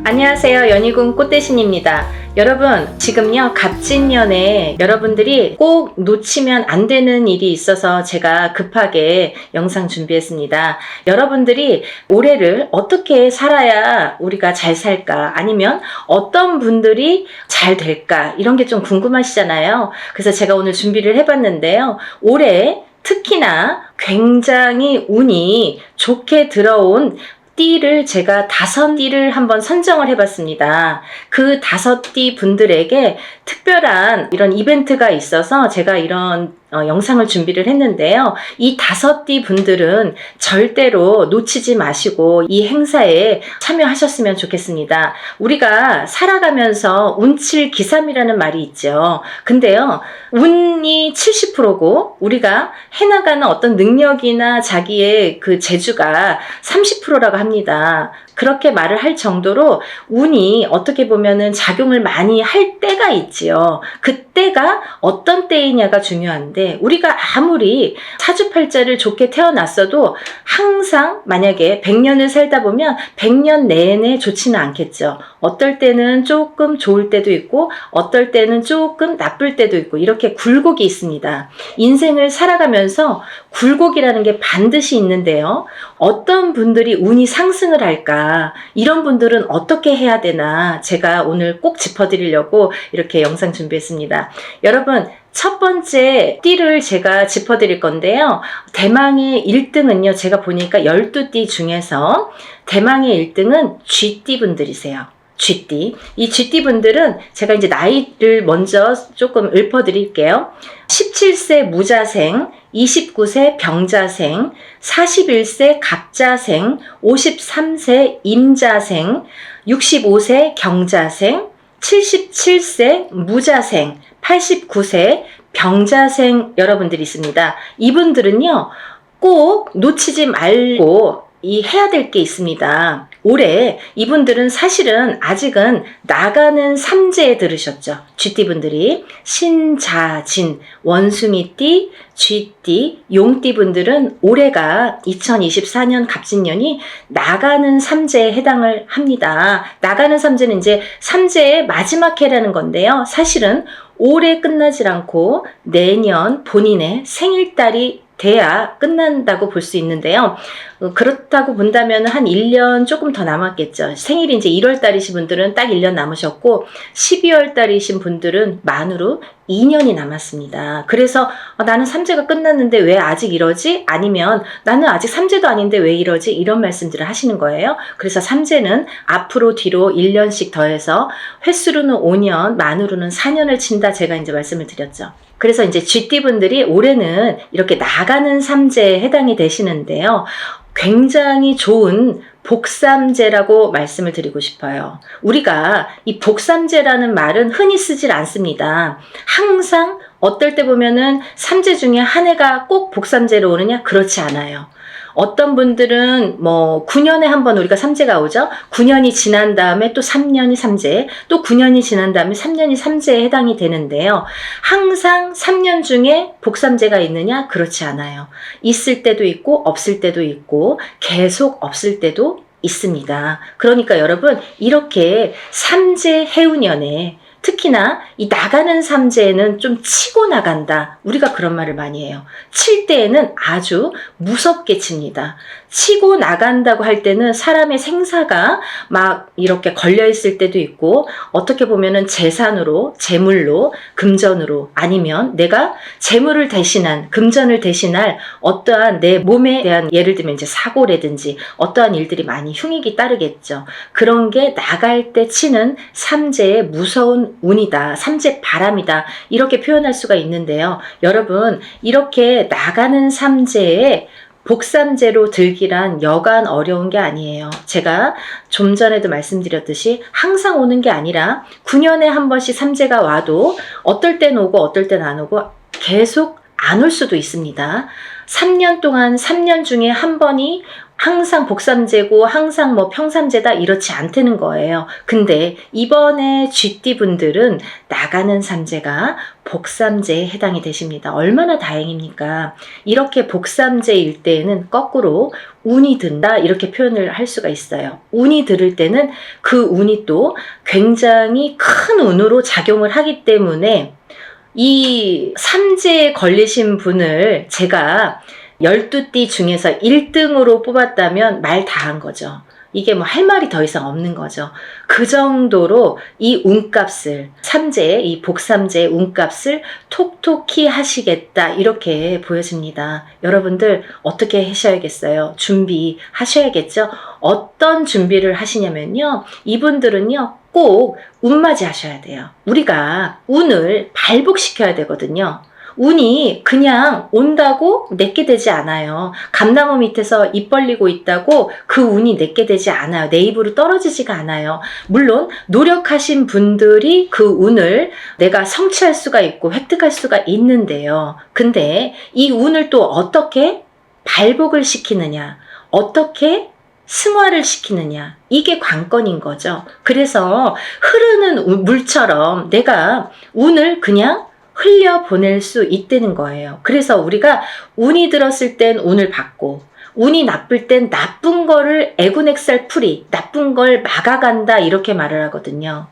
안녕하세요. 연희군 꽃대신입니다. 여러분, 지금요 갑진년에 여러분들이 꼭 놓치면 안 되는 일이 있어서 제가 급하게 영상 준비했습니다. 여러분들이 올해를 어떻게 살아야 우리가 잘 살까, 아니면 어떤 분들이 잘 될까, 이런 게 좀 궁금하시잖아요. 그래서 제가 오늘 준비를 해봤는데요. 올해 특히나 굉장히 운이 좋게 들어온 띠를 제가 5띠를 한번 선정을 해봤습니다. 그 5띠 분들에게 특별한 이런 이벤트가 있어서 제가 이런 영상을 준비를 했는데요. 이 5띠 분들은 절대로 놓치지 마시고 이 행사에 참여하셨으면 좋겠습니다. 우리가 살아가면서 운칠 기삼이라는 말이 있죠. 근데요, 운이 70%고 우리가 해나가는 어떤 능력이나 자기의 그 재주가 30%라고 합니다. 그렇게 말을 할 정도로 운이 어떻게 보면은 작용을 많이 할 때가 있지요. 그때가 어떤 때이냐가 중요한데, 우리가 아무리 사주팔자를 좋게 태어났어도 항상 만약에 100년을 살다 보면 100년 내내 좋지는 않겠죠. 어떨 때는 조금 좋을 때도 있고 어떨 때는 조금 나쁠 때도 있고, 이렇게 굴곡이 있습니다. 인생을 살아가면서 굴곡이라는 게 반드시 있는데요. 어떤 분들이 운이 상승을 할까, 이런 분들은 어떻게 해야 되나, 제가 오늘 꼭 짚어드리려고 이렇게 영상 준비했습니다. 여러분, 첫 번째 띠를 제가 짚어드릴 건데요. 대망의 1등은요, 제가 보니까 12띠 중에서 대망의 1등은 쥐띠 분들이세요. 쥐띠. 이 쥐띠 분들은 제가 이제 나이를 먼저 조금 읊어드릴게요. 17세 무자생, 29세 병자생, 41세 갑자생, 53세 임자생, 65세 경자생, 77세 무자생, 89세 병자생 여러분들이 있습니다. 이분들은요, 꼭 놓치지 말고 해야 될 게 있습니다. 올해 이분들은 사실은 아직은 나가는 삼재에 들으셨죠. 쥐띠분들이 신자진, 원숭이띠, 쥐띠, 용띠 분들은 올해가 2024년 갑진년이 나가는 삼재에 해당을 합니다. 나가는 삼재는 이제 삼재의 마지막 해라는 건데요. 사실은 올해 끝나질 않고 내년 본인의 생일달이 돼야 끝난다고 볼 수 있는데요. 그렇다고 본다면 한 1년 조금 더 남았겠죠. 생일이 이제 1월 달이신 분들은 딱 1년 남으셨고, 12월 달이신 분들은 만으로 2년이 남았습니다. 그래서 나는 삼재가 끝났는데 왜 아직 이러지? 아니면 나는 아직 삼재도 아닌데 왜 이러지? 이런 말씀들을 하시는 거예요. 그래서 삼재는 앞으로 뒤로 1년씩 더해서 횟수로는 5년, 만으로는 4년을 친다, 제가 이제 말씀을 드렸죠. 그래서 이제 쥐띠분들이 올해는 이렇게 나가는 삼재에 해당이 되시는데요. 굉장히 좋은 복삼재라고 말씀을 드리고 싶어요. 우리가 이 복삼재라는 말은 흔히 쓰질 않습니다. 항상 어떨 때 보면은 삼재 중에 한 해가 꼭 복삼재로 오느냐? 그렇지 않아요. 어떤 분들은 9년에 한 번 우리가 삼재가 오죠. 9년이 지난 다음에 또 3년이 삼재, 또 9년이 지난 다음에 3년이 삼재에 해당이 되는데요. 항상 3년 중에 복삼재가 있느냐? 그렇지 않아요. 있을 때도 있고 없을 때도 있고 계속 없을 때도 있습니다. 그러니까 여러분, 이렇게 삼재 해운년에 특히나 이 나가는 삼재에는 좀 치고 나간다, 우리가 그런 말을 많이 해요. 칠 때에는 아주 무섭게 칩니다. 치고 나간다고 할 때는 사람의 생사가 막 이렇게 걸려 있을 때도 있고, 어떻게 보면은 재산으로, 재물로, 금전으로, 아니면 내가 재물을 대신한, 금전을 대신할 어떠한 내 몸에 대한, 예를 들면 이제 사고라든지 어떠한 일들이 많이 흉익이 따르겠죠. 그런 게 나갈 때 치는 삼재의 무서운 운이다, 삼재 바람이다, 이렇게 표현할 수가 있는데요. 여러분, 이렇게 나가는 삼재에 복삼재로 들기란 여간 어려운 게 아니에요. 제가 좀 전에도 말씀드렸듯이 항상 오는 게 아니라 9년에 한 번씩 삼재가 와도 어떨 땐 오고 어떨 땐 안 오고 계속 안 올 수도 있습니다. 3년 동안 3년 중에 한 번이 항상 복삼재고 항상 뭐 평삼재다 이렇지 않다는 거예요. 근데 이번에 GT 분들은 나가는 삼재가 복삼재에 해당이 되십니다. 얼마나 다행입니까? 이렇게 복삼재일 때에는 거꾸로 운이 든다 이렇게 표현을 할 수가 있어요. 운이 들을 때는 그 운이 또 굉장히 큰 운으로 작용을 하기 때문에 이 삼재에 걸리신 분을 제가 12띠 중에서 1등으로 뽑았다면 말 다 한 거죠. 이게 뭐 할 말이 더 이상 없는 거죠. 그 정도로 이 운값을, 삼재, 이 복삼재의 운값을 톡톡히 하시겠다 이렇게 보여집니다. 여러분들 어떻게 하셔야겠어요? 준비하셔야겠죠? 어떤 준비를 하시냐면요. 이분들은요. 꼭 운맞이 하셔야 돼요. 우리가 운을 발복시켜야 되거든요. 운이 그냥 온다고 내게 되지 않아요. 감나무 밑에서 입 벌리고 있다고 그 운이 내게 되지 않아요. 내 입으로 떨어지지가 않아요. 물론 노력하신 분들이 그 운을 내가 성취할 수가 있고 획득할 수가 있는데요. 근데 이 운을 또 어떻게 발복을 시키느냐, 어떻게 승화를 시키느냐, 이게 관건인 거죠. 그래서 흐르는 물처럼 내가 운을 그냥 흘려보낼 수 있다는 거예요. 그래서 우리가 운이 들었을 땐 운을 받고 운이 나쁠 땐 나쁜 거를 애군액살 풀이, 나쁜 걸 막아간다 이렇게 말을 하거든요.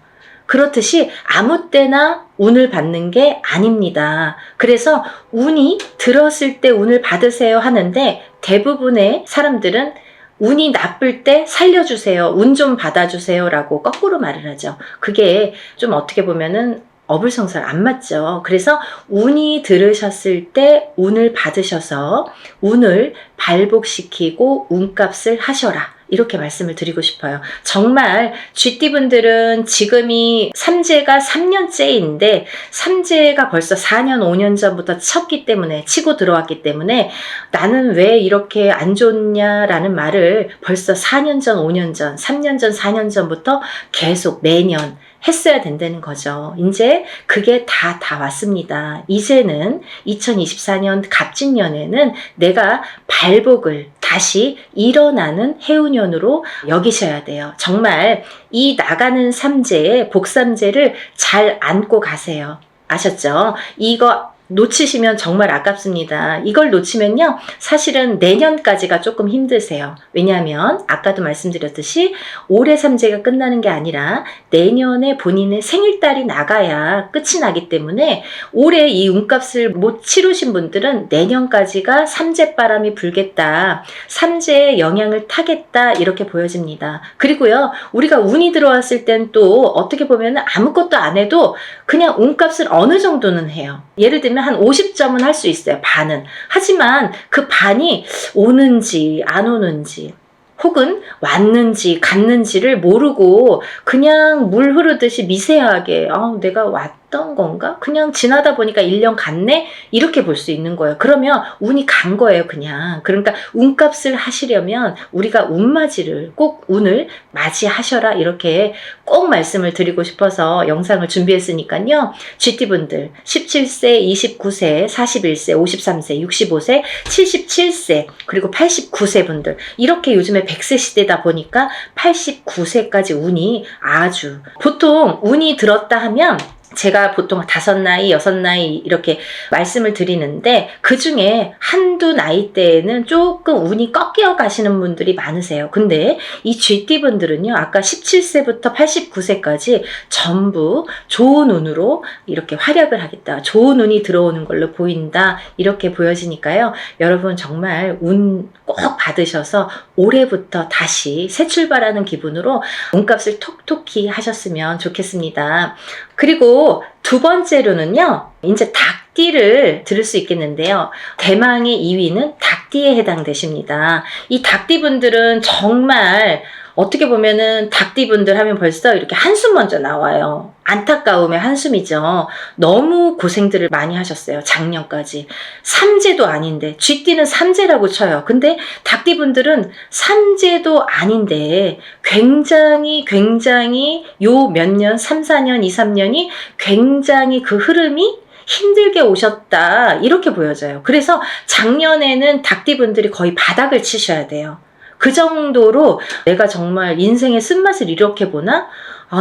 그렇듯이 아무 때나 운을 받는 게 아닙니다. 그래서 운이 들었을 때 운을 받으세요 하는데 대부분의 사람들은 운이 나쁠 때 살려주세요. 운 좀 받아주세요 라고 거꾸로 말을 하죠. 그게 좀 어떻게 보면은 어불성설 안 맞죠. 그래서 운이 들으셨을 때 운을 받으셔서 운을 발복시키고 운값을 하셔라. 이렇게 말씀을 드리고 싶어요. 정말 GT분들은 지금이 삼재가 3년째인데 삼재가 벌써 4년, 5년 전부터 쳤기 때문에 치고 들어왔기 때문에 나는 왜 이렇게 안 좋냐라는 말을 벌써 4년 전, 5년 전, 3년 전, 4년 전부터 계속 매년 했어야 된다는 거죠. 이제 그게 다 왔습니다. 이제는 2024년 갑진년에는 내가 발복을 다시 일어나는 해운년으로 여기셔야 돼요. 정말 이 나가는 삼재의 복삼재를 잘 안고 가세요. 아셨죠? 이거 놓치시면 정말 아깝습니다. 이걸 놓치면요. 사실은 내년까지가 조금 힘드세요. 왜냐하면 아까도 말씀드렸듯이 올해 삼재가 끝나는 게 아니라 내년에 본인의 생일달이 나가야 끝이 나기 때문에 올해 이 운값을 못 치르신 분들은 내년까지가 삼재바람이 불겠다. 삼재의 영향을 타겠다. 이렇게 보여집니다. 그리고요. 우리가 운이 들어왔을 땐 또 어떻게 보면 아무것도 안 해도 그냥 운값을 어느 정도는 해요. 예를 들면 한 50점은 할 수 있어요. 반은. 하지만 그 반이 오는지 안 오는지 혹은 왔는지 갔는지를 모르고 그냥 물 흐르듯이 미세하게 내가 왔던 건가? 그냥 지나다 보니까 1년 갔네? 이렇게 볼 수 있는 거예요. 그러면 운이 간 거예요. 그냥. 그러니까 운값을 하시려면 우리가 운맞이를 꼭 운을 맞이하셔라 이렇게 꼭 말씀을 드리고 싶어서 영상을 준비했으니까요. GT분들 17세, 29세, 41세, 53세, 65세, 77세 그리고 89세 분들 이렇게 요즘에 100세 시대다 보니까 89세까지 운이 아주 보통 운이 들었다 하면 제가 보통 5나이, 6나이 이렇게 말씀을 드리는데 그 중에 한두 나이대에는 조금 운이 꺾여 가시는 분들이 많으세요. 근데 이 GT분들은요. 아까 17세부터 89세까지 전부 좋은 운으로 이렇게 활약을 하겠다. 좋은 운이 들어오는 걸로 보인다. 이렇게 보여지니까요. 여러분 정말 운 꼭 받으셔서 올해부터 다시 새 출발하는 기분으로 운값을 톡톡히 하셨으면 좋겠습니다. 그리고 두 번째로는요. 이제 닭띠를 들을 수 있겠는데요. 대망의 2위는 닭띠에 해당되십니다. 이 닭띠분들은 정말 어떻게 보면은 닭띠분들 하면 벌써 이렇게 한숨 먼저 나와요. 안타까움의 한숨이죠. 너무 고생들을 많이 하셨어요. 작년까지. 삼재도 아닌데 쥐띠는 삼재라고 쳐요. 근데 닭띠분들은 삼재도 아닌데 굉장히 요 몇 년, 3, 4년, 2, 3년이 굉장히 그 흐름이 힘들게 오셨다 이렇게 보여져요. 그래서 작년에는 닭띠분들이 거의 바닥을 치셔야 돼요. 그 정도로 내가 정말 인생의 쓴맛을 이렇게 보나?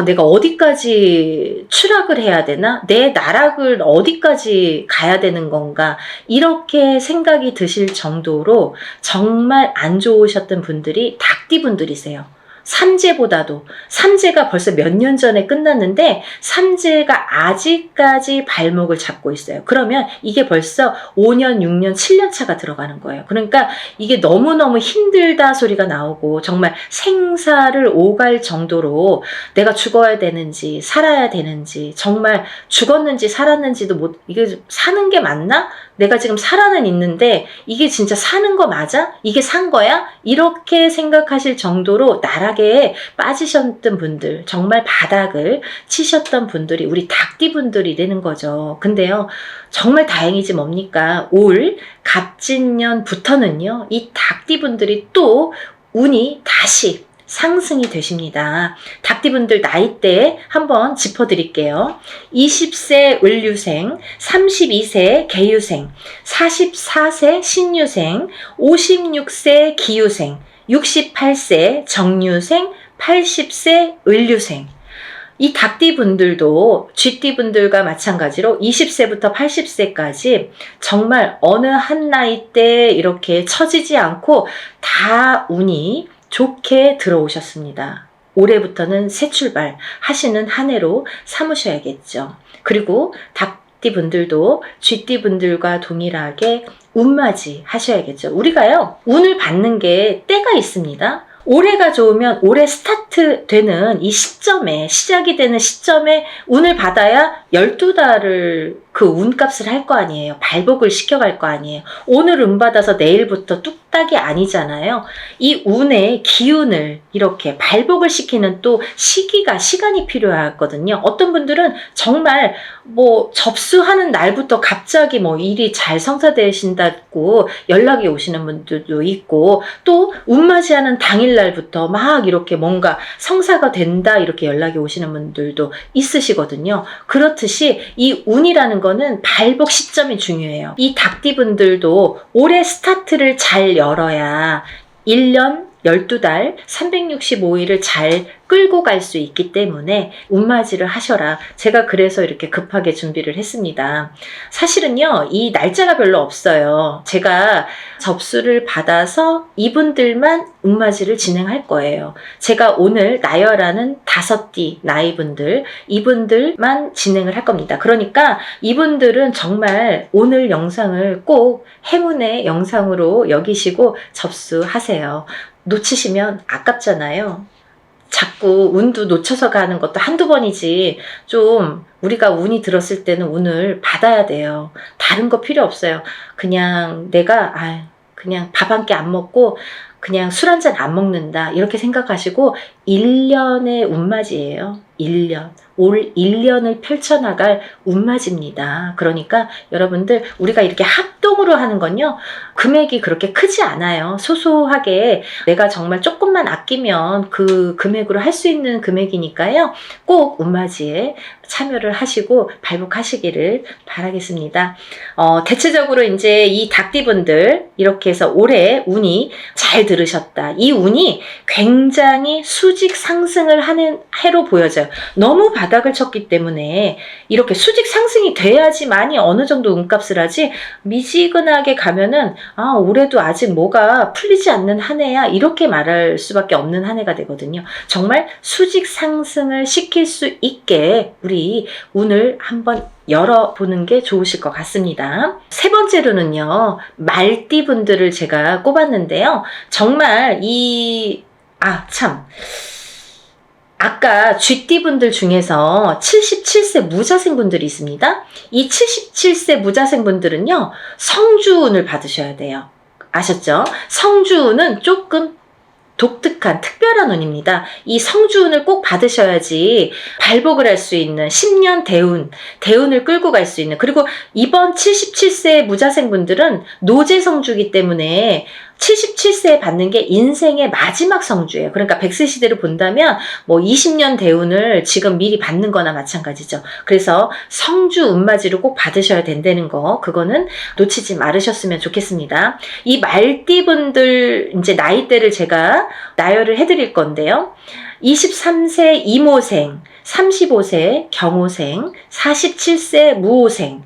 내가 어디까지 추락을 해야 되나? 내 나락을 어디까지 가야 되는 건가? 이렇게 생각이 드실 정도로 정말 안 좋으셨던 분들이 닭띠분들이세요. 삼재보다도. 삼재가 벌써 몇 년 전에 끝났는데 삼재가 아직까지 발목을 잡고 있어요. 그러면 이게 벌써 5년, 6년, 7년 차가 들어가는 거예요. 그러니까 이게 너무너무 힘들다 소리가 나오고 정말 생사를 오갈 정도로 내가 죽어야 되는지 살아야 되는지 정말 죽었는지 살았는지도 이게 사는 게 맞나? 내가 지금 살아는 있는데 이게 진짜 사는 거 맞아? 이게 산 거야? 이렇게 생각하실 정도로 나락에 빠지셨던 분들, 정말 바닥을 치셨던 분들이 우리 닭띠분들이 되는 거죠. 근데요, 정말 다행이지 뭡니까? 올 갑진년부터는요, 이 닭띠분들이 또 운이 다시 상승이 되십니다. 닭띠분들 나이대 한번 짚어드릴게요. 20세 을류생, 32세 개유생, 44세 신유생, 56세 기유생, 68세 정유생, 80세 을류생. 이 닭띠분들도 쥐띠분들과 마찬가지로 20세부터 80세까지 정말 어느 한 나이대 이렇게 처지지 않고 다 운이 좋게 들어오셨습니다. 올해부터는 새 출발 하시는 한 해로 삼으셔야겠죠. 그리고 닭띠분들도 쥐띠분들과 동일하게 운맞이 하셔야겠죠. 우리가요, 운을 받는 게 때가 있습니다. 올해가 좋으면 올해 스타트 되는 이 시점에, 시작이 되는 시점에 운을 받아야 12달을 그 운값을 할 거 아니에요. 발복을 시켜갈 거 아니에요. 오늘 운 받아서 내일부터 뚝딱이 아니잖아요. 이 운의 기운을 이렇게 발복을 시키는 또 시간이 필요하거든요. 어떤 분들은 정말 접수하는 날부터 갑자기 일이 잘 성사되신다고 연락이 오시는 분들도 있고, 또 운맞이하는 당일날부터 막 이렇게 뭔가 성사가 된다 이렇게 연락이 오시는 분들도 있으시거든요. 그렇듯이 이 운이라는 거는 발복 시점이 중요해요. 이 닭띠분들도 올해 스타트를 잘 열어야 1년 12달 365일을 잘 끌고 갈 수 있기 때문에 운맞이를 하셔라. 제가 그래서 이렇게 급하게 준비를 했습니다. 사실은요, 이 날짜가 별로 없어요. 제가 접수를 받아서 이분들만 운맞이를 진행할 거예요. 제가 오늘 나열하는 5띠 나이분들, 이분들만 진행을 할 겁니다. 그러니까 이분들은 정말 오늘 영상을 꼭 행운의 영상으로 여기시고 접수하세요. 놓치시면 아깝잖아요. 자꾸 운도 놓쳐서 가는 것도 한두 번이지, 좀 우리가 운이 들었을 때는 운을 받아야 돼요. 다른 거 필요 없어요. 그냥 내가 그냥 밥 한 끼 안 먹고 그냥 술 한 잔 안 먹는다 이렇게 생각하시고 1년의 운맞이에요. 1년. 올 1년을 펼쳐나갈 운맞이입니다. 그러니까 여러분들, 우리가 이렇게 합동으로 하는 건요, 금액이 그렇게 크지 않아요. 소소하게 내가 정말 조금만 아끼면 그 금액으로 할 수 있는 금액이니까요. 꼭 운맞이에 참여를 하시고 발복하시기를 바라겠습니다. 대체적으로 이제 이 닭띠분들 이렇게 해서 올해 운이 잘 들으셨다. 이 운이 굉장히 수직 상승을 하는 해로 보여져요. 너무 바닥을 쳤기 때문에 이렇게 수직 상승이 돼야지만이 어느 정도 운값을 하지, 미지근하게 가면은 올해도 아직 뭐가 풀리지 않는 한 해야 이렇게 말할 수밖에 없는 한 해가 되거든요. 정말 수직 상승을 시킬 수 있게 우리 운을 한번 열어보는 게 좋으실 것 같습니다. 세 번째로는요, 말띠분들을 제가 꼽았는데요. 정말 아까 쥐띠분들 중에서 77세 무자생분들이 있습니다. 이 77세 무자생분들은요, 성주운을 받으셔야 돼요. 아셨죠? 성주운은 조금 독특한 특별한 운입니다. 이 성주운을 꼭 받으셔야지 발복을 할 수 있는 10년 대운을 끌고 갈 수 있는, 그리고 이번 77세 무자생분들은 노재성주기 때문에 77세에 받는 게 인생의 마지막 성주예요. 그러니까 백세 시대로 본다면 뭐 20년 대운을 지금 미리 받는 거나 마찬가지죠. 그래서 성주 운맞이를 꼭 받으셔야 된다는 거, 그거는 놓치지 말으셨으면 좋겠습니다. 이 말띠분들 이제 나이대를 제가 나열을 해드릴 건데요. 23세 이모생, 35세 경호생, 47세 무호생,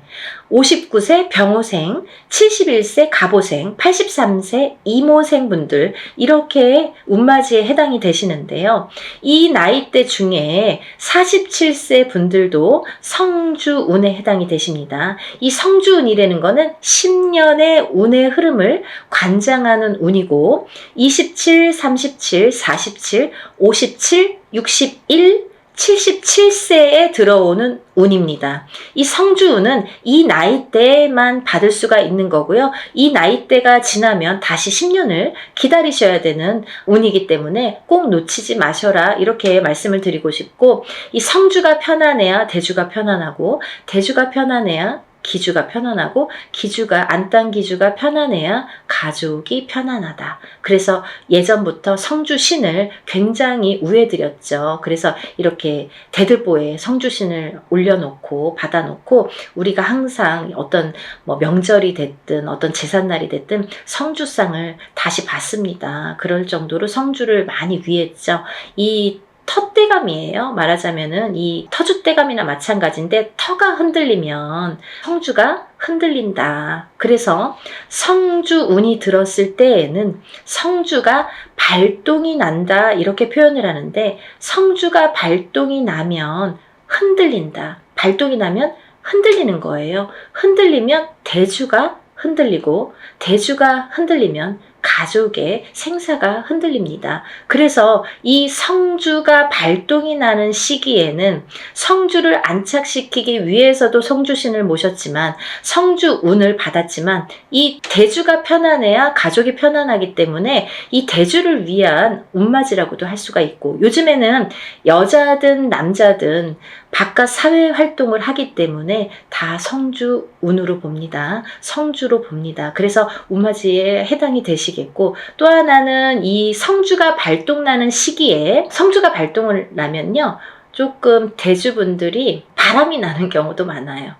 59세 병호생, 71세 갑오생, 83세 이모생 분들, 이렇게 운맞이에 해당이 되시는데요. 이 나이대 중에 47세 분들도 성주운에 해당이 되십니다. 이 성주운이라는 거는 10년의 운의 흐름을 관장하는 운이고, 27, 37, 47, 57, 61, 77세에 들어오는 운입니다. 이 성주운은 이 나이대에만 받을 수가 있는 거고요. 이 나이대가 지나면 다시 10년을 기다리셔야 되는 운이기 때문에 꼭 놓치지 마셔라, 이렇게 말씀을 드리고 싶고, 이 성주가 편안해야 대주가 편안하고, 대주가 편안해야 기주가 편안하고, 기주가 안딴기주가 편안해야 가족이 편안하다. 그래서 예전부터 성주신을 굉장히 우애드렸죠. 그래서 이렇게 대들보에 성주신을 올려놓고 받아놓고, 우리가 항상 어떤 뭐 명절이 됐든 어떤 제삿날이 됐든 성주상을 다시 받습니다. 그럴 정도로 성주를 많이 위했죠. 이 터대감이에요. 말하자면은 이 터줏대감이나 마찬가지인데, 터가 흔들리면 성주가 흔들린다. 그래서 성주운이 들었을 때에는 성주가 발동이 난다, 이렇게 표현을 하는데, 성주가 발동이 나면 흔들린다. 발동이 나면 흔들리는 거예요. 흔들리면 대주가 흔들리고, 대주가 흔들리면 가족의 생사가 흔들립니다. 그래서 이 성주가 발동이 나는 시기에는 성주를 안착시키기 위해서도 성주신을 모셨지만, 성주운을 받았지만, 이 대주가 편안해야 가족이 편안하기 때문에 이 대주를 위한 운맞이라고도 할 수가 있고, 요즘에는 여자든 남자든 바깥 사회 활동을 하기 때문에 다 성주운으로 봅니다. 성주로 봅니다. 그래서 운맞이에 해당이 되시겠고, 또 하나는 이 성주가 발동나는 시기에, 성주가 발동을 나면요, 조금 대주분들이 바람이 나는 경우도 많아요.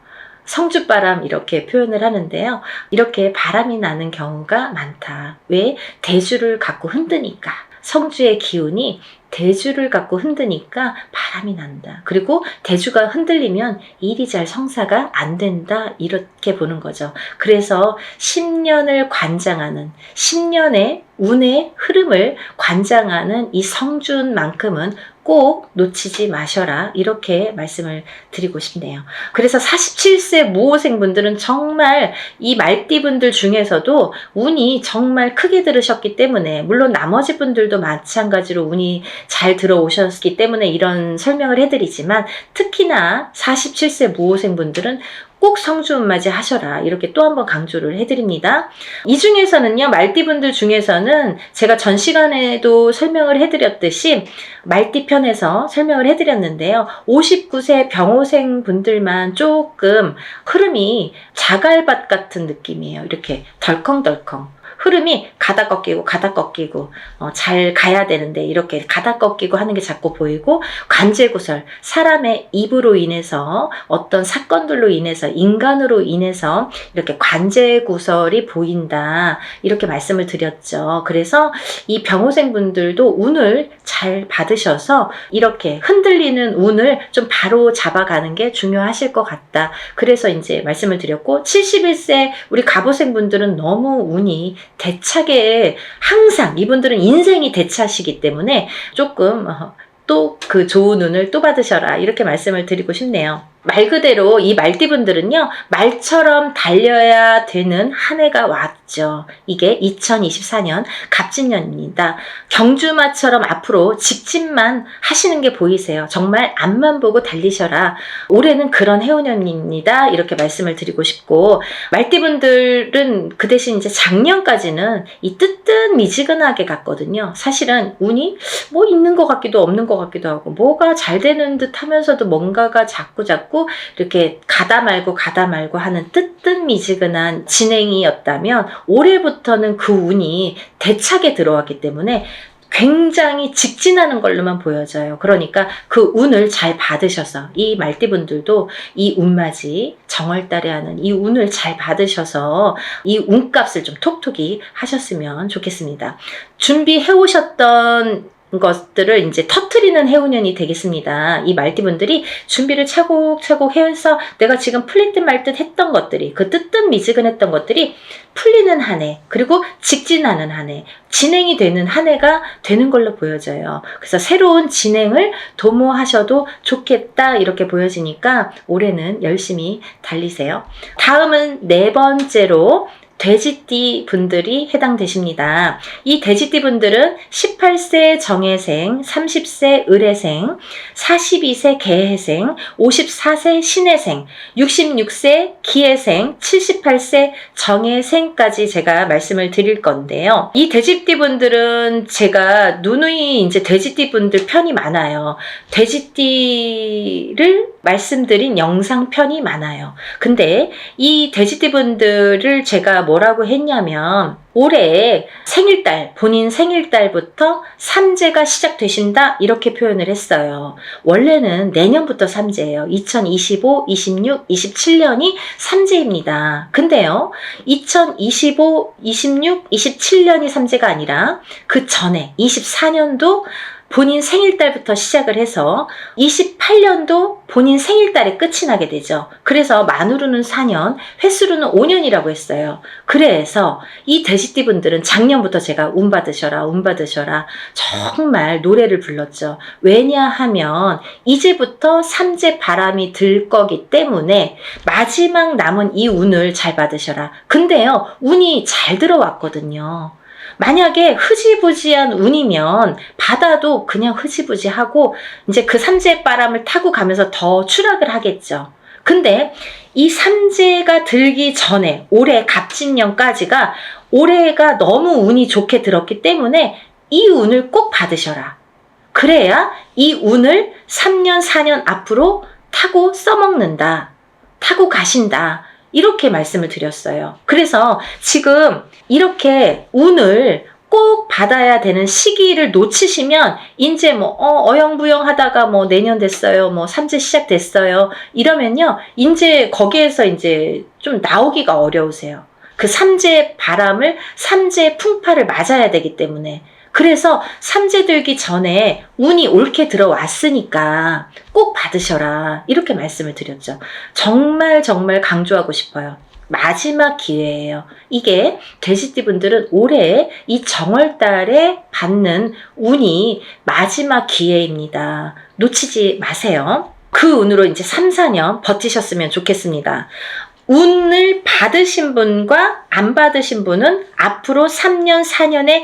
성주바람, 이렇게 표현을 하는데요. 이렇게 바람이 나는 경우가 많다. 왜? 대주를 갖고 흔드니까. 성주의 기운이 대주를 갖고 흔드니까 바람이 난다. 그리고 대주가 흔들리면 일이 잘 성사가 안 된다, 이렇게 보는 거죠. 그래서 10년을 관장하는, 10년의 운의 흐름을 관장하는 이 성주운만큼은 꼭 놓치지 마셔라, 이렇게 말씀을 드리고 싶네요. 그래서 47세 무호생 분들은 정말 이 말띠분들 중에서도 운이 정말 크게 들으셨기 때문에, 물론 나머지 분들도 마찬가지로 운이 잘 들어오셨기 때문에 이런 설명을 해드리지만, 특히나 47세 무호생 분들은 꼭 성주운맞이 하셔라, 이렇게 또 한 번 강조를 해드립니다. 이 중에서는요, 말띠분들 중에서는 제가 전 시간에도 설명을 해드렸듯이 말띠편에서 설명을 해드렸는데요, 59세 병호생 분들만 조금 흐름이 자갈밭 같은 느낌이에요. 이렇게 덜컹덜컹 흐름이 가다 꺾이고 가다 꺾이고, 잘 가야 되는데 이렇게 가다 꺾이고 하는 게 자꾸 보이고, 관제구설, 사람의 입으로 인해서, 어떤 사건들로 인해서, 인간으로 인해서 이렇게 관제구설이 보인다, 이렇게 말씀을 드렸죠. 그래서 이 병호생 분들도 운을 잘 받으셔서 이렇게 흔들리는 운을 좀 바로 잡아가는 게 중요하실 것 같다. 그래서 이제 말씀을 드렸고, 71세 우리 갑오생 분들은 너무 운이 대차게, 항상 이분들은 인생이 대차시기 때문에 조금 또 그 좋은 운을 또 받으셔라, 이렇게 말씀을 드리고 싶네요. 말 그대로 이 말띠분들은요, 말처럼 달려야 되는 한 해가 왔죠. 이게 2024년 갑진년입니다. 경주마처럼 앞으로 직진만 하시는 게 보이세요. 정말 앞만 보고 달리셔라. 올해는 그런 해운년입니다, 이렇게 말씀을 드리고 싶고, 말띠분들은 그 대신 이제 작년까지는 이 뜨뜻미지근하게 갔거든요. 사실은 운이 뭐 있는 것 같기도 없는 것 같기도 하고, 뭐가 잘 되는 듯 하면서도 뭔가가 자꾸 해갖고 이렇게 가다 말고 하는 뜨뜻미지근한 진행이었다면 올해부터는 그 운이 대차게 들어왔기 때문에 굉장히 직진하는 걸로만 보여져요. 그러니까 그 운을 잘 받으셔서 이 말띠분들도 이 운맞이 정월달에 하는 이 운을 잘 받으셔서 이 운값을 좀 톡톡히 하셨으면 좋겠습니다. 준비해 오셨던 것들을 이제 터트리는 해운년이 되겠습니다. 이 말띠분들이 준비를 차곡차곡 해서 내가 지금 풀릴 듯 말 듯 했던 것들이, 그 뜨뜻미지근했던 것들이 풀리는 한 해, 그리고 직진하는 한 해, 진행이 되는 한 해가 되는 걸로 보여져요. 그래서 새로운 진행을 도모하셔도 좋겠다 이렇게 보여지니까 올해는 열심히 달리세요. 다음은 네 번째로 돼지띠 분들이 해당되십니다. 이 돼지띠 분들은 18세 정해생, 30세 을해생, 42세 개해생, 54세 신해생, 66세 기해생, 78세 정해생까지 제가 말씀을 드릴 건데요. 이 돼지띠 분들은 제가 누누이 이제 돼지띠 분들 편이 많아요. 돼지띠를 말씀드린 영상 편이 많아요. 근데 이 돼지띠 분들을 제가 뭐라고 했냐면 올해 생일달, 본인 생일달부터 삼재가 시작되신다 이렇게 표현을 했어요. 원래는 내년부터 삼재예요. 2025, 26, 27년이 삼재입니다. 근데요, 2025, 26, 27년이 삼재가 아니라 그 전에 24년도 본인 생일달부터 시작을 해서 28년도 본인 생일달에 끝이 나게 되죠. 그래서 만으로는 4년, 횟수로는 5년이라고 했어요. 그래서 이 돼지띠 분들은 작년부터 제가 운 받으셔라 정말 노래를 불렀죠. 왜냐하면 이제부터 삼재 바람이 들 거기 때문에 마지막 남은 이 운을 잘 받으셔라. 근데요, 운이 잘 들어왔거든요. 만약에 흐지부지한 운이면 받아도 그냥 흐지부지하고 이제 그 삼재 바람을 타고 가면서 더 추락을 하겠죠. 근데 이 삼재가 들기 전에 올해 갑진년까지가 올해가 너무 운이 좋게 들었기 때문에 이 운을 꼭 받으셔라. 그래야 이 운을 3년, 4년 앞으로 타고 써먹는다. 타고 가신다. 이렇게 말씀을 드렸어요. 그래서 지금 이렇게 운을 꼭 받아야 되는 시기를 놓치시면 이제 뭐 어영부영 하다가 뭐 내년 됐어요. 뭐 삼재 시작됐어요. 이러면요. 이제 거기에서 이제 좀 나오기가 어려우세요. 그 삼재 바람을 삼재 풍파를 맞아야 되기 때문에 그래서 삼재 들기 전에 운이 옳게 들어왔으니까 꼭 받으셔라 이렇게 말씀을 드렸죠. 정말 강조하고 싶어요. 마지막 기회예요. 이게 돼지띠 분들은 올해 이 정월달에 받는 운이 마지막 기회입니다. 놓치지 마세요. 그 운으로 이제 3, 4년 버티셨으면 좋겠습니다. 운을 받으신 분과 안 받으신 분은 앞으로 3년, 4년의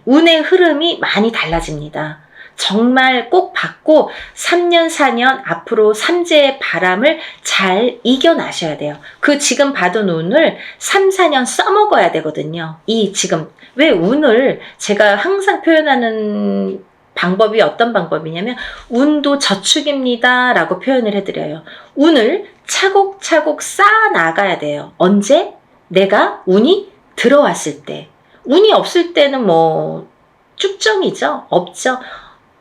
운의 흐름이 많이 달라집니다. 정말 꼭 받고 3년, 4년 앞으로 삼재의 바람을 잘 이겨나셔야 돼요. 그 지금 받은 운을 3, 4년 써먹어야 되거든요. 이 지금 왜 운을 제가 항상 표현하는 방법이 어떤 방법이냐면 운도 저축입니다 라고 표현을 해드려요. 운을 차곡차곡 쌓아 나가야 돼요. 언제? 내가 운이 들어왔을 때. 운이 없을 때는 뭐 쭉정이죠. 없죠.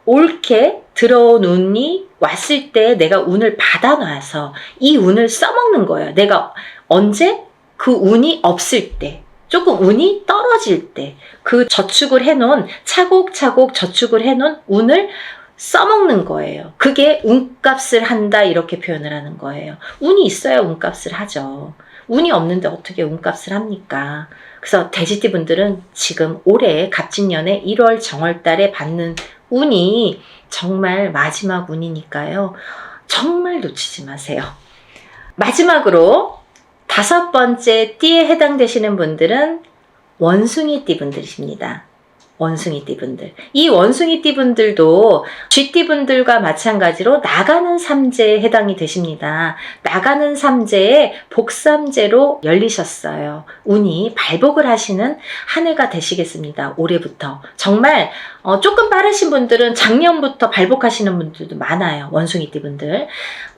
옳게 들어온 운이 왔을 때 내가 운을 받아놔서 이 운을 써먹는 거예요. 내가 언제? 그 운이 없을 때. 조금 운이 떨어질 때. 그 저축을 해놓은 차곡차곡 저축을 해놓은 운을 써먹는 거예요. 그게 운값을 한다 이렇게 표현을 하는 거예요. 운이 있어야 운값을 하죠. 운이 없는데 어떻게 운값을 합니까? 그래서 돼지띠 분들은 지금 올해 갑진년에 1월 정월달에 받는 운이 정말 마지막 운이니까요. 정말 놓치지 마세요. 마지막으로 5번째 띠에 해당되시는 분들은 원숭이띠 분들이십니다. 원숭이띠분들. 이 원숭이띠분들도 쥐띠분들과 마찬가지로 나가는 삼재에 해당이 되십니다. 나가는 삼재에 복삼재로 열리셨어요. 운이 발복을 하시는 한 해가 되시겠습니다. 올해부터. 정말 조금 빠르신 분들은 작년부터 발복하시는 분들도 많아요. 원숭이띠분들.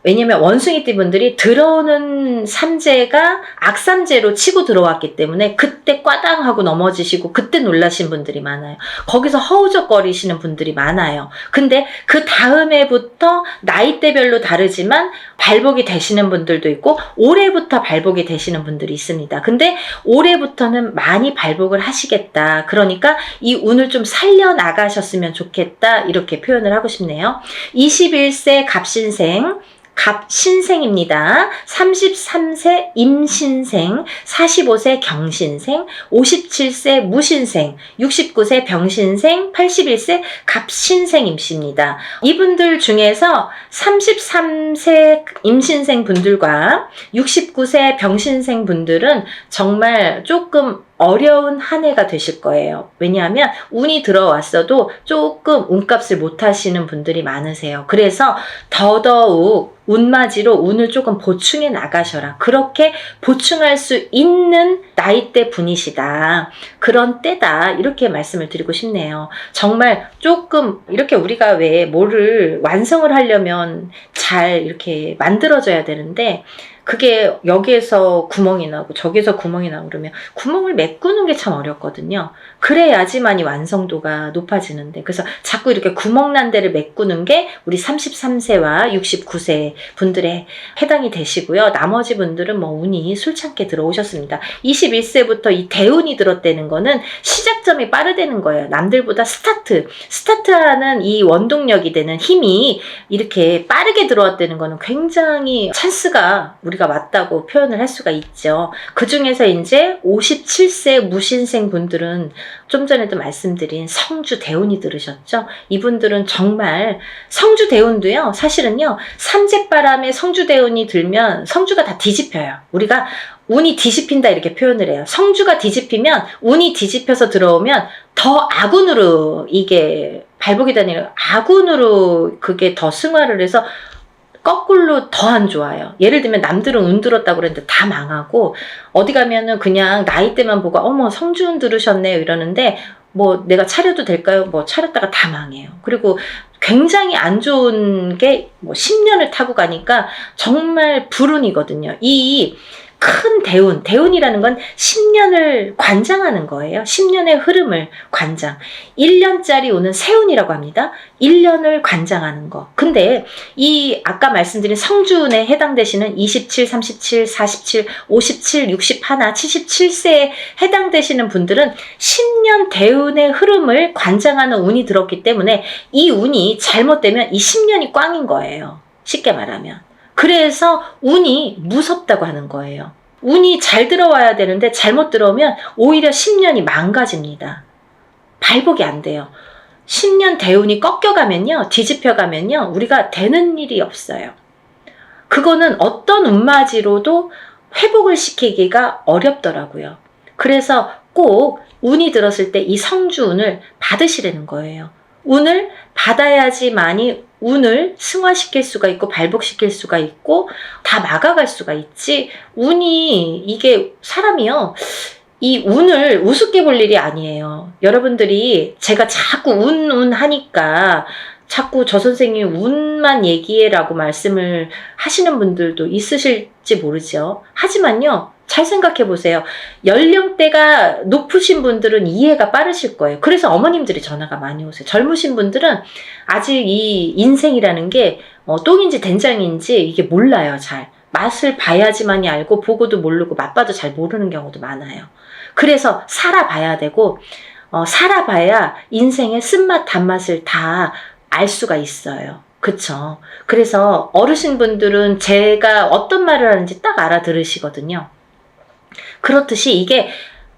왜냐면 원숭이띠분들이 들어오는 삼재가 악삼재로 치고 들어왔기 때문에 그때 꽈당하고 넘어지시고 그때 놀라신 분들이 많아요. 거기서 허우적거리시는 분들이 많아요. 근데 그 다음 해부터 나이대별로 다르지만 발복이 되시는 분들도 있고 올해부터 발복이 되시는 분들이 있습니다. 근데 올해부터는 많이 발복을 하시겠다. 그러니까 이 운을 좀 살려나가셨으면 좋겠다. 이렇게 표현을 하고 싶네요. 21세 갑신생 갑신생입니다. 33세 임신생, 45세 경신생, 57세 무신생, 69세 병신생, 81세 갑신생입니다. 이분들 중에서 33세 임신생 분들과 69세 병신생 분들은 정말 조금 어려운 한 해가 되실 거예요. 왜냐하면 운이 들어왔어도 조금 운값을 못 하시는 분들이 많으세요. 그래서 더더욱 운맞이로 운을 조금 보충해 나가셔라. 그렇게 보충할 수 있는 나이대 분이시다. 그런 때다. 이렇게 말씀을 드리고 싶네요. 정말 조금 이렇게 우리가 왜 뭐를 완성을 하려면 잘 이렇게 만들어져야 되는데 그게 여기에서 구멍이 나고 저기에서 구멍이 나고 그러면 구멍을 메꾸는 게 참 어렵거든요. 그래야지만이 완성도가 높아지는데 그래서 자꾸 이렇게 구멍 난 데를 메꾸는 게 우리 33세와 69세 분들에 해당이 되시고요. 나머지 분들은 뭐 운이 술창게 들어오셨습니다. 21세부터 이 대운이 들었다는 거는 시작점이 빠르다는 거예요. 남들보다 스타트하는 이 원동력이 되는 힘이 이렇게 빠르게 들어왔다는 거는 굉장히 찬스가 우리가 맞다고 표현을 할 수가 있죠. 그 중에서 이제 57세 무신생 분들은 좀 전에도 말씀드린 성주 대운이 들으셨죠? 이분들은 정말 성주 대운도요. 사실은요. 삼재바람에 성주 대운이 들면 성주가 다 뒤집혀요. 우리가 운이 뒤집힌다 이렇게 표현을 해요. 성주가 뒤집히면 운이 뒤집혀서 들어오면 더 악운으로 이게 발복이 되는 악운으로 그게 더 승화를 해서 거꾸로 더 안 좋아요. 예를 들면 남들은 운 들었다고 그랬는데 다 망하고 어디 가면은 그냥 나이대만 보고 어머 성주운 들으셨네요 이러는데 뭐 내가 차려도 될까요? 뭐 차렸다가 다 망해요. 그리고 굉장히 안 좋은 게 뭐 10년을 타고 가니까 정말 불운이거든요. 이 큰 대운이라는 건 10년을 관장하는 거예요. 10년의 흐름을 관장. 1년짜리 오는 세운이라고 합니다. 1년을 관장하는 거. 근데 이 아까 말씀드린 성주운에 해당되시는 27, 37, 47, 57, 61, 77세에 해당되시는 분들은 10년 대운의 흐름을 관장하는 운이 들었기 때문에 이 운이 잘못되면 이 10년이 꽝인 거예요. 쉽게 말하면. 그래서 운이 무섭다고 하는 거예요. 운이 잘 들어와야 되는데 잘못 들어오면 오히려 10년이 망가집니다. 발복이 안 돼요. 10년 대운이 꺾여가면요. 뒤집혀가면요. 우리가 되는 일이 없어요. 그거는 어떤 운맞이로도 회복을 시키기가 어렵더라고요. 그래서 꼭 운이 들었을 때 이 성주운을 받으시라는 거예요. 운을 받아야지만이 운을 승화시킬 수가 있고 발복시킬 수가 있고 다 막아갈 수가 있지. 운이 이게 사람이요. 이 운을 우습게 볼 일이 아니에요. 여러분들이 제가 자꾸 운 하니까 자꾸 저 선생님이 운만 얘기해라고 말씀을 하시는 분들도 있으실지 모르죠. 하지만요. 잘 생각해 보세요. 연령대가 높으신 분들은 이해가 빠르실 거예요. 그래서 어머님들이 전화가 많이 오세요. 젊으신 분들은 아직 이 인생이라는 게 똥인지 된장인지 이게 몰라요. 잘. 맛을 봐야지만이 알고 보고도 모르고 맛봐도 잘 모르는 경우도 많아요. 그래서 살아봐야 되고 살아봐야 인생의 쓴맛 단맛을 다 알 수가 있어요. 그쵸? 그래서 어르신분들은 제가 어떤 말을 하는지 딱 알아들으시거든요. 그렇듯이 이게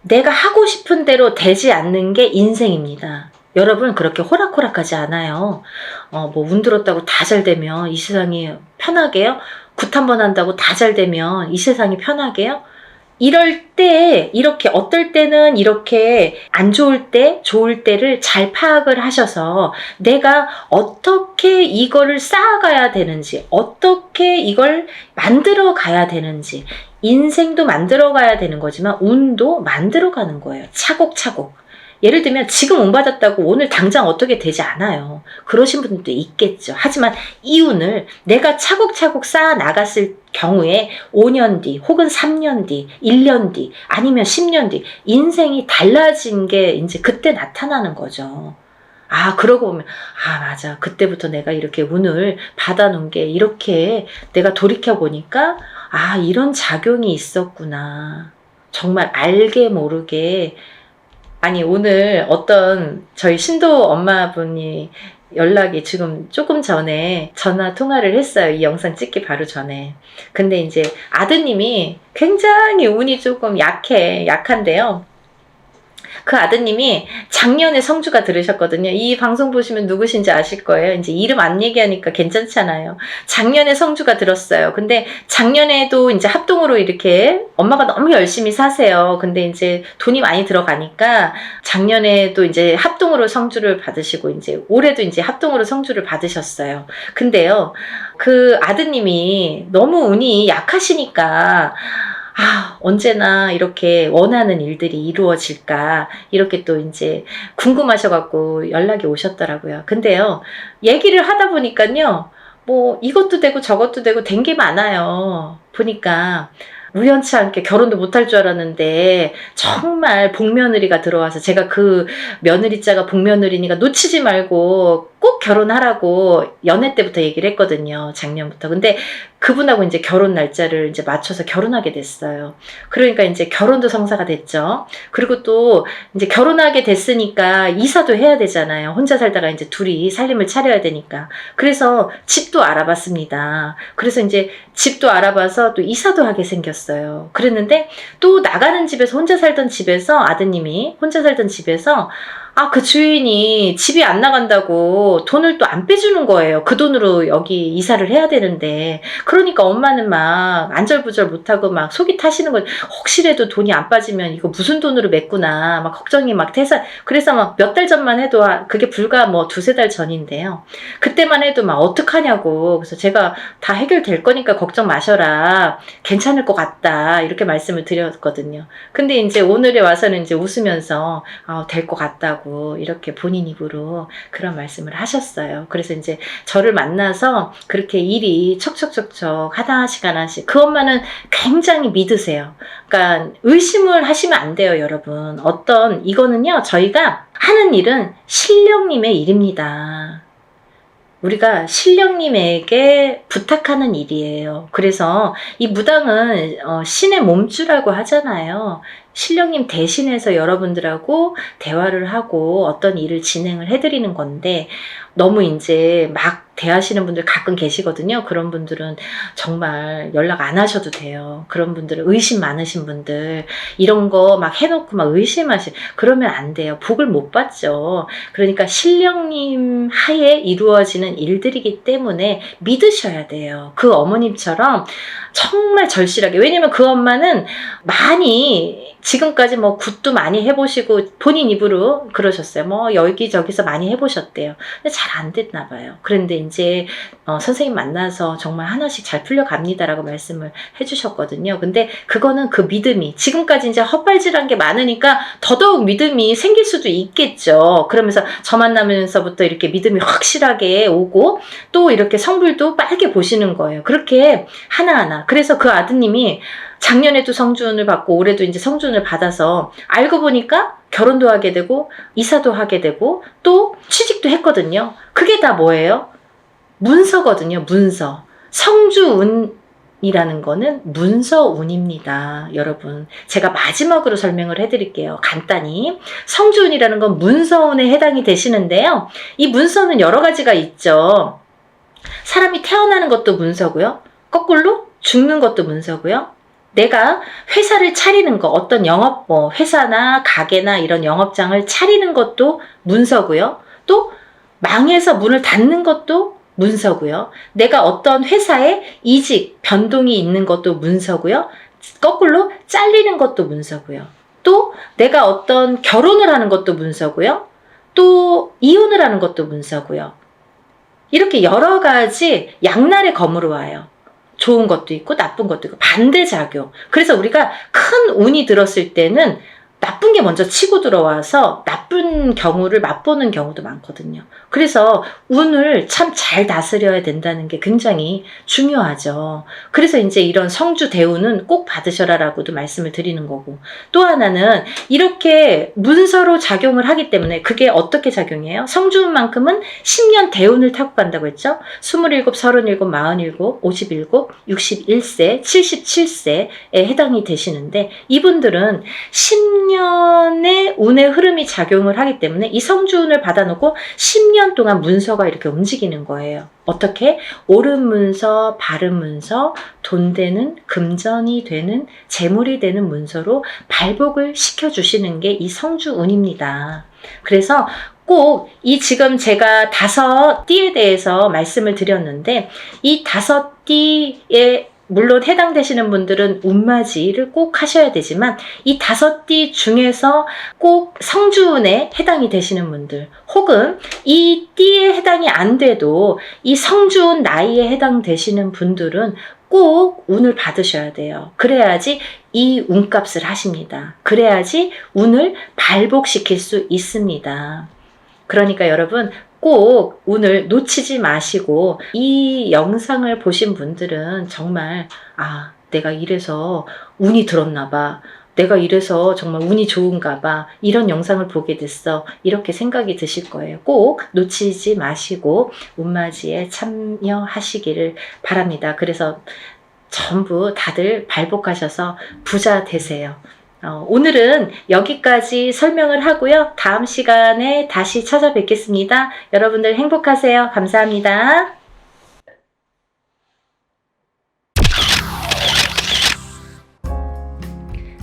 내가 하고 싶은 대로 되지 않는 게 인생입니다. 여러분 그렇게 호락호락하지 않아요. 뭐 운 들었다고 다 잘 되면 이 세상이 편하게요? 굿 한 번 한다고 다 잘 되면 이 세상이 편하게요? 이럴 때 이렇게 어떨 때는 이렇게 안 좋을 때 좋을 때를 잘 파악을 하셔서 내가 어떻게 이거를 쌓아가야 되는지, 어떻게 이걸 만들어 가야 되는지, 인생도 만들어 가야 되는 거지만 운도 만들어 가는 거예요. 차곡차곡. 예를 들면 지금 운 받았다고 오늘 당장 어떻게 되지 않아요. 그러신 분들도 있겠죠. 하지만 이 운을 내가 차곡차곡 쌓아 나갔을 경우에 5년 뒤 혹은 3년 뒤 1년 뒤 아니면 10년 뒤 인생이 달라진 게 이제 그때 나타나는 거죠. 아, 그러고 보면, 아, 맞아. 그때부터 내가 이렇게 운을 받아놓은 게 이렇게 내가 돌이켜보니까, 아, 이런 작용이 있었구나. 정말 알게 모르게. 아니, 오늘 어떤 저희 신도 엄마분이 연락이 지금 조금 전에 전화 통화를 했어요. 이 영상 찍기 바로 전에. 근데 이제 아드님이 굉장히 운이 조금 약한데요. 그 아드님이 작년에 성주가 들으셨거든요. 이 방송 보시면 누구신지 아실 거예요. 이제 이름 안 얘기하니까 괜찮잖아요. 작년에 성주가 들었어요. 근데 작년에도 이제 합동으로 이렇게 엄마가 너무 열심히 사세요. 근데 이제 돈이 많이 들어가니까 작년에도 이제 합동으로 성주를 받으시고 이제 올해도 이제 합동으로 성주를 받으셨어요. 근데요, 그 아드님이 너무 운이 약하시니까 아, 언제나 이렇게 원하는 일들이 이루어질까, 이렇게 또 이제 궁금하셔갖고 연락이 오셨더라고요. 근데요, 얘기를 하다 보니까요, 뭐 이것도 되고 저것도 되고 된 게 많아요. 보니까 우연치 않게 결혼도 못할 줄 알았는데 정말 복며느리가 들어와서 제가 그 며느리자가 복며느리니까 놓치지 말고 꼭 결혼하라고 연애 때부터 얘기를 했거든요. 작년부터. 근데 그분하고 이제 결혼 날짜를 이제 맞춰서 결혼하게 됐어요. 그러니까 이제 결혼도 성사가 됐죠. 그리고 또 이제 결혼하게 됐으니까 이사도 해야 되잖아요. 혼자 살다가 이제 둘이 살림을 차려야 되니까. 그래서 집도 알아봤습니다. 그래서 이제 집도 알아봐서 또 이사도 하게 생겼어요. 그랬는데 또 나가는 집에서 혼자 살던 집에서 아드님이 혼자 살던 집에서 아, 그 주인이 집이 안 나간다고 돈을 또 안 빼주는 거예요. 그 돈으로 여기 이사를 해야 되는데. 그러니까 엄마는 막 안절부절 못하고 막 속이 타시는 거죠. 혹시라도 돈이 안 빠지면 이거 무슨 돈으로 맺구나. 막 걱정이 막 돼서. 그래서 막 몇 달 전만 해도 그게 불과 뭐 두세 달 전인데요. 그때만 해도 막 어떡하냐고. 그래서 제가 다 해결될 거니까 걱정 마셔라. 괜찮을 것 같다. 이렇게 말씀을 드렸거든요. 근데 이제 오늘에 와서는 이제 웃으면서 될 것 같다고. 이렇게 본인 입으로 그런 말씀을 하셨어요. 그래서 이제 저를 만나서 그렇게 일이 척척척척 하나씩 그 엄마는 굉장히 믿으세요. 그러니까 의심을 하시면 안 돼요, 여러분. 이거는요, 저희가 하는 일은 신령님의 일입니다. 우리가 신령님에게 부탁하는 일이에요. 그래서 이 무당은 신의 몸주라고 하잖아요. 신령님 대신해서 여러분들하고 대화를 하고 어떤 일을 진행을 해드리는 건데 너무 이제 막 대하시는 분들 가끔 계시거든요. 그런 분들은 정말 연락 안 하셔도 돼요. 그런 분들은 의심 많으신 분들 이런 거 막 해놓고 막 그러면 안 돼요. 복을 못 받죠. 그러니까 신령님 하에 이루어지는 일들이기 때문에 믿으셔야 돼요. 그 어머님처럼 정말 절실하게. 왜냐면 그 엄마는 많이 지금까지 뭐 굿도 많이 해보시고 본인 입으로 그러셨어요. 뭐 여기저기서 많이 해보셨대요. 근데 잘 안 됐나 봐요. 그런데 이제 선생님 만나서 정말 하나씩 잘 풀려갑니다라고 말씀을 해주셨거든요. 근데 그거는 그 믿음이 지금까지 이제 헛발질한 게 많으니까 더더욱 믿음이 생길 수도 있겠죠. 그러면서 저 만나면서부터 이렇게 믿음이 확실하게 오고 또 이렇게 성불도 빨개 보시는 거예요. 그렇게 하나하나. 그래서 그 아드님이 작년에도 성주운을 받고 올해도 이제 성주운을 받아서 알고 보니까 결혼도 하게 되고 이사도 하게 되고 또 취직도 했거든요. 그게 다 뭐예요? 문서거든요. 문서. 성주운이라는 거는 문서운입니다. 여러분, 제가 마지막으로 설명을 해드릴게요. 간단히. 성주운이라는 건 문서운에 해당이 되시는데요. 이 문서는 여러 가지가 있죠. 사람이 태어나는 것도 문서고요. 거꾸로 죽는 것도 문서고요. 내가 회사를 차리는 거, 어떤 영업, 회사나 가게나 이런 영업장을 차리는 것도 문서고요. 또 망해서 문을 닫는 것도 문서고요. 내가 어떤 회사에 이직, 변동이 있는 것도 문서고요. 거꾸로 잘리는 것도 문서고요. 또 내가 어떤 결혼을 하는 것도 문서고요. 또 이혼을 하는 것도 문서고요. 이렇게 여러 가지 양날의 검으로 와요. 좋은 것도 있고 나쁜 것도 있고 반대작용. 그래서 우리가 큰 운이 들었을 때는 나쁜 게 먼저 치고 들어와서 나쁜 경우를 맛보는 경우도 많거든요. 그래서 운을 참 잘 다스려야 된다는 게 굉장히 중요하죠. 그래서 이제 이런 성주 대운은 꼭 받으셔라라고도 말씀을 드리는 거고, 또 하나는 이렇게 문서로 작용을 하기 때문에 그게 어떻게 작용해요? 성주운만큼은 10년 대운을 타고 간다고 했죠. 27, 37, 47, 57, 61세, 77세에 해당이 되시는데, 이분들은 10년의 운의 흐름이 작용을 하기 때문에 이 성주운을 받아놓고 10년 동안 문서가 이렇게 움직이는 거예요. 어떻게? 옳은 문서, 바른 문서, 돈 되는, 금전이 되는, 재물이 되는 문서로 발복을 시켜주시는 게 이 성주운입니다. 그래서 꼭 이 지금 제가 5띠에 대해서 말씀을 드렸는데, 이 5띠에 물론 해당되시는 분들은 운맞이를 꼭 하셔야 되지만, 이 5띠 중에서 꼭 성주운에 해당이 되시는 분들, 혹은 이 띠에 해당이 안 돼도 이 성주운 나이에 해당되시는 분들은 꼭 운을 받으셔야 돼요. 그래야지 이 운값을 하십니다. 그래야지 운을 발복시킬 수 있습니다. 그러니까 여러분, 꼭 운을 놓치지 마시고, 이 영상을 보신 분들은 정말 내가 이래서 운이 들었나 봐, 내가 이래서 정말 운이 좋은가 봐, 이런 영상을 보게 됐어, 이렇게 생각이 드실 거예요. 꼭 놓치지 마시고 운맞이에 참여하시기를 바랍니다. 그래서 전부 다들 발복하셔서 부자 되세요. 오늘은 여기까지 설명을 하고요. 다음 시간에 다시 찾아뵙겠습니다. 여러분들 행복하세요. 감사합니다.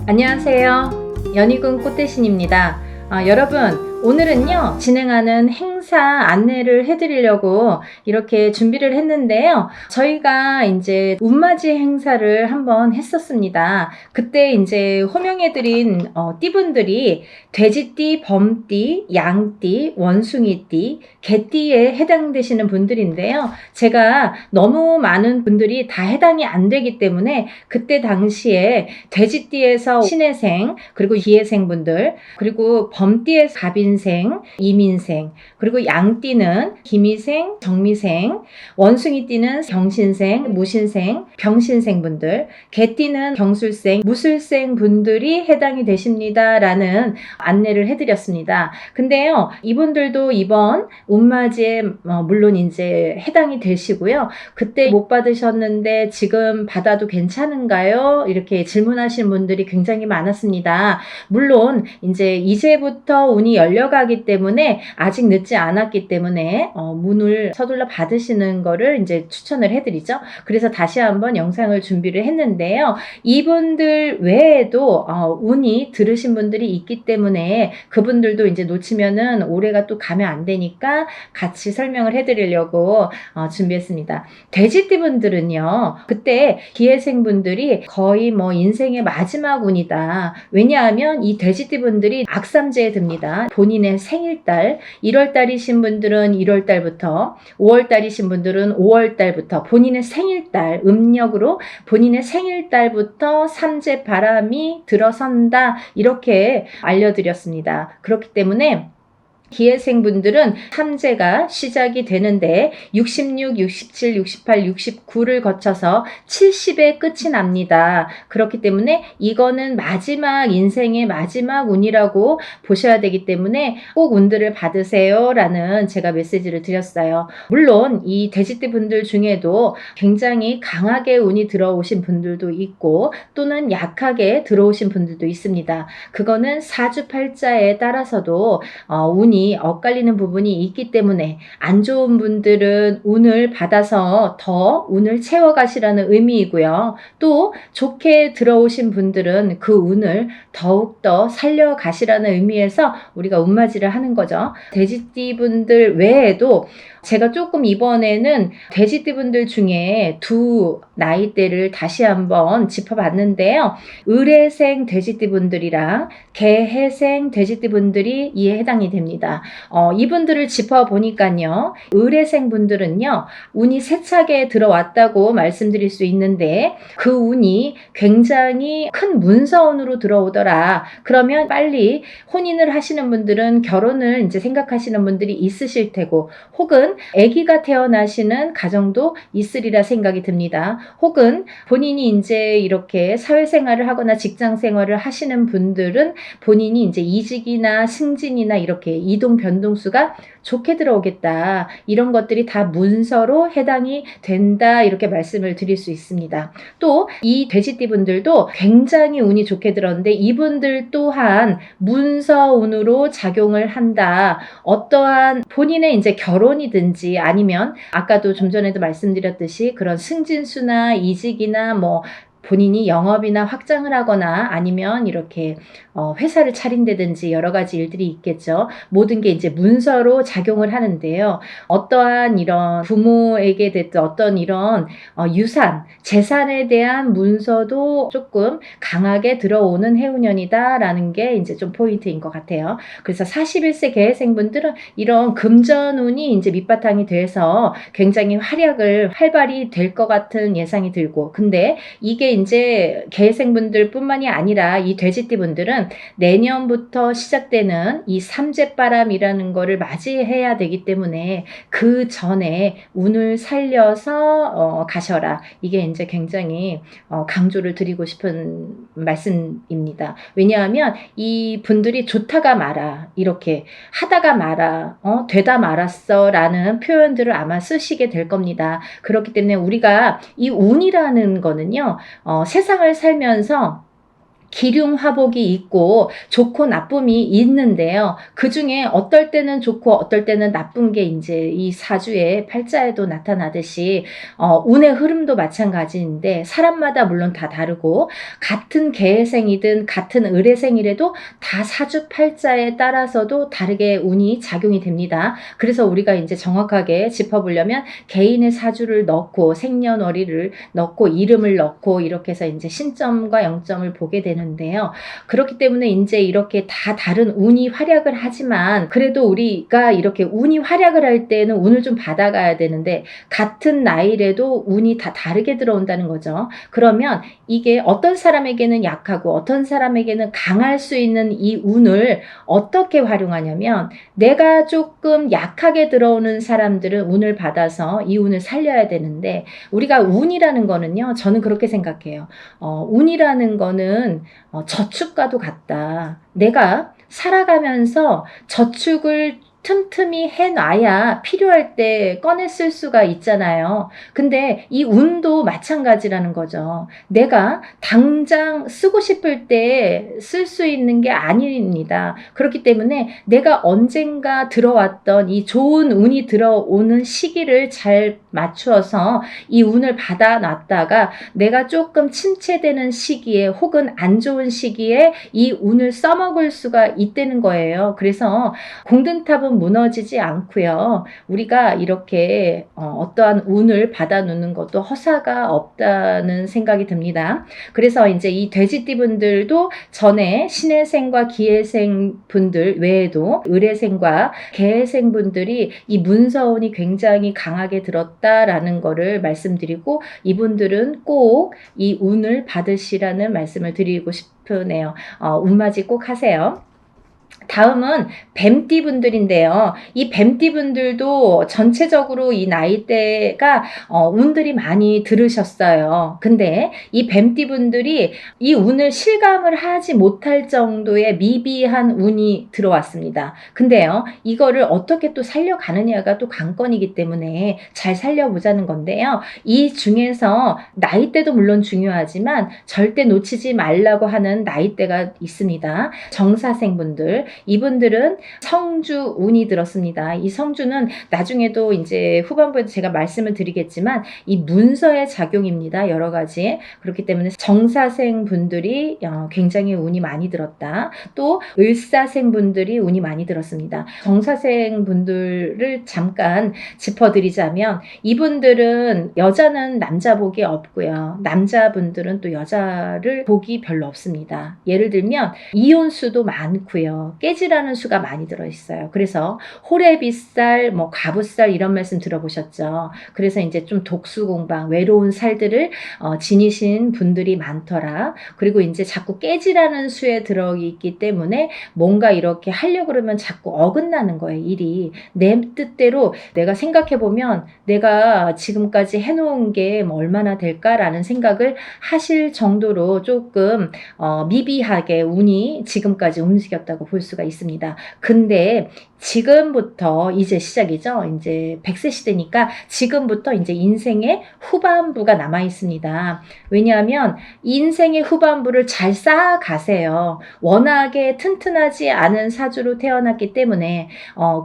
안녕하세요. 연희군 꽃대신입니다. 여러분, 오늘은요, 진행하는 행사 안내를 해드리려고 이렇게 준비를 했는데요. 저희가 이제 운맞이 행사를 한번 했었습니다. 그때 이제 호명해드린 띠분들이 돼지띠, 범띠, 양띠, 원숭이띠, 개띠에 해당되시는 분들인데요. 제가 너무 많은 분들이 다 해당이 안 되기 때문에 그때 당시에 돼지띠에서 신해생, 그리고 기해생 분들, 그리고 범띠에서 갑인생, 이민생, 그리고 양띠는 기미생, 정미생, 원숭이띠는 경신생, 무신생, 병신생 분들, 개띠는 경술생, 무술생 분들이 해당이 되십니다라는 안내를 해드렸습니다. 근데요, 이분들도 이번 운맞이에 물론 이제 해당이 되시고요. 그때 못 받으셨는데 지금 받아도 괜찮은가요? 이렇게 질문하시는 분들이 굉장히 많았습니다. 물론 이제부터 운이 열려가기 때문에 아직 늦지 않았기 때문에 문을 서둘러 받으시는 거를 이제 추천을 해드리죠. 그래서 다시 한번 영상을 준비를 했는데요. 이분들 외에도 운이 들으신 분들이 있기 때문에 그분들도 이제 놓치면은 올해가 또 가면 안 되니까 같이 설명을 해드리려고 준비했습니다. 돼지띠 분들은요, 그때 기해생 분들이 거의 인생의 마지막 운이다. 왜냐하면 이 돼지띠 분들이 악삼재에 듭니다. 본인의 생일달, 1월달이신 분들은 1월달부터, 5월달이신 분들은 5월달부터 본인의 생일달, 음력으로 본인의 생일달부터 삼재 바람이 들어선다, 이렇게 알려드렸습니다. 그렇기 때문에 기해생분들은 삼재가 시작이 되는데 66, 67, 68, 69를 거쳐서 70에 끝이 납니다. 그렇기 때문에 이거는 인생의 마지막 운이라고 보셔야 되기 때문에 꼭 운들을 받으세요 라는 제가 메시지를 드렸어요. 물론 이 돼지띠 분들 중에도 굉장히 강하게 운이 들어오신 분들도 있고 또는 약하게 들어오신 분들도 있습니다. 그거는 사주팔자에 따라서도 운이 운이 엇갈리는 부분이 있기 때문에 안 좋은 분들은 운을 받아서 더 운을 채워가시라는 의미이고요. 또 좋게 들어오신 분들은 그 운을 더욱더 살려가시라는 의미에서 우리가 운맞이를 하는 거죠. 돼지띠 분들 외에도 제가 조금 이번에는 돼지띠 분들 중에 두 나이대를 다시 한번 짚어봤는데요. 을해생 돼지띠 분들이랑 개해생 돼지띠 분들이 이에 해당이 됩니다. 이분들을 짚어보니까요. 을해생 분들은요. 운이 세차게 들어왔다고 말씀드릴 수 있는데 그 운이 굉장히 큰 문서운으로 들어오더라. 그러면 빨리 혼인을 하시는 분들은 결혼을 이제 생각하시는 분들이 있으실 테고 혹은 아기가 태어나시는 가정도 있으리라 생각이 듭니다. 혹은 본인이 이제 이렇게 사회생활을 하거나 직장생활을 하시는 분들은 본인이 이제 이직이나 승진이나 이렇게 이동 변동수가 좋게 들어오겠다. 이런 것들이 다 문서로 해당이 된다. 이렇게 말씀을 드릴 수 있습니다. 또 이 돼지띠 분들도 굉장히 운이 좋게 들었는데 이분들 또한 문서운으로 작용을 한다. 어떠한 본인의 이제 결혼이든지 아니면 아까도 좀 전에도 말씀드렸듯이 그런 승진수나 이직이나 뭐 본인이 영업이나 확장을 하거나 아니면 이렇게 회사를 차린다든지 여러 가지 일들이 있겠죠. 모든 게 이제 문서로 작용을 하는데요. 어떠한 이런 부모에게 됐든 어떤 이런 유산, 재산에 대한 문서도 조금 강하게 들어오는 해운년이다라는 게 이제 좀 포인트인 것 같아요. 그래서 41세 개해생분들은 이런 금전운이 이제 밑바탕이 돼서 굉장히 활발히 될 것 같은 예상이 들고 근데 이게 이제 개해생분들 뿐만이 아니라 이 돼지띠 분들은 내년부터 시작되는 이 삼재바람이라는 거를 맞이해야 되기 때문에 그 전에 운을 살려서 가셔라. 이게 이제 굉장히 강조를 드리고 싶은 말씀입니다. 왜냐하면 이 분들이 좋다가 말아 이렇게 하다가 말아 되다 말았어 라는 표현들을 아마 쓰시게 될 겁니다. 그렇기 때문에 우리가 이 운이라는 거는요 세상을 살면서 기륭화복이 있고 좋고 나쁨이 있는데요. 그 중에 어떨 때는 좋고 어떨 때는 나쁜 게 이제 이 사주의 팔자에도 나타나듯이 운의 흐름도 마찬가지인데 사람마다 물론 다 다르고 같은 개해생이든 같은 을해생이라도 다 사주 팔자에 따라서도 다르게 운이 작용이 됩니다. 그래서 우리가 이제 정확하게 짚어보려면 개인의 사주를 넣고 생년월일을 넣고 이름을 넣고 이렇게 해서 이제 신점과 영점을 보게 되는 데요. 그렇기 때문에 이제 이렇게 다 다른 운이 활약을 하지만 그래도 우리가 이렇게 운이 활약을 할 때는 운을 좀 받아가야 되는데 같은 나이라도 운이 다 다르게 들어온다는 거죠. 그러면 이게 어떤 사람에게는 약하고 어떤 사람에게는 강할 수 있는 이 운을 어떻게 활용하냐면 내가 조금 약하게 들어오는 사람들은 운을 받아서 이 운을 살려야 되는데 우리가 운이라는 거는요. 저는 그렇게 생각해요. 운이라는 거는 저축과도 같다. 내가 살아가면서 저축을 틈틈이 해놔야 필요할 때 꺼내 쓸 수가 있잖아요. 근데 이 운도 마찬가지라는 거죠. 내가 당장 쓰고 싶을 때 쓸 수 있는 게 아닙니다. 그렇기 때문에 내가 언젠가 들어왔던 이 좋은 운이 들어오는 시기를 잘 맞추어서 이 운을 받아놨다가 내가 조금 침체되는 시기에 혹은 안 좋은 시기에 이 운을 써먹을 수가 있다는 거예요. 그래서 공든탑은 무너지지 않고요. 우리가 이렇게 어떠한 운을 받아놓는 것도 허사가 없다는 생각이 듭니다. 그래서 이제 이 돼지띠 분들도 전에 신해생과 기해생 분들 외에도 을해생과 개해생 분들이 이 문서운이 굉장히 강하게 들었다라는 거를 말씀드리고 이분들은 꼭 이 운을 받으시라는 말씀을 드리고 싶으네요. 운맞이 꼭 하세요. 다음은 뱀띠 분들인데요. 이 뱀띠 분들도 전체적으로 이 나이대가 운들이 많이 들으셨어요. 근데 이 뱀띠 분들이 이 운을 실감을 하지 못할 정도의 미비한 운이 들어왔습니다. 근데요, 이거를 어떻게 또 살려가느냐가 또 관건이기 때문에 잘 살려보자는 건데요. 이 중에서 나이대도 물론 중요하지만 절대 놓치지 말라고 하는 나이대가 있습니다. 정사생 분들, 이분들은 성주 운이 들었습니다. 이 성주는 나중에도 이제 후반부에 제가 말씀을 드리겠지만 이 문서의 작용입니다. 여러 가지. 그렇기 때문에 정사생 분들이 굉장히 운이 많이 들었다. 또 을사생 분들이 운이 많이 들었습니다. 정사생 분들을 잠깐 짚어드리자면 이분들은 여자는 남자 복이 없고요. 남자분들은 또 여자를 복이 별로 없습니다. 예를 들면 이혼수도 많고요. 깨지라는 수가 많이 들어있어요. 그래서 호래비살, 뭐 가부살 이런 말씀 들어보셨죠. 그래서 이제 좀 독수공방, 외로운 살들을 지니신 분들이 많더라. 그리고 이제 자꾸 깨지라는 수에 들어있기 때문에 뭔가 이렇게 하려고 그러면 자꾸 어긋나는 거예요. 일이. 내 뜻대로 내가 생각해보면 내가 지금까지 해놓은 게 뭐 얼마나 될까라는 생각을 하실 정도로 조금 미비하게 운이 지금까지 움직였다고 볼 수가 있습니다. 근데 지금부터 이제 시작이죠. 이제 100세 시대니까 지금부터 이제 인생의 후반부가 남아 있습니다. 왜냐하면 인생의 후반부를 잘 쌓아가세요. 워낙에 튼튼하지 않은 사주로 태어났기 때문에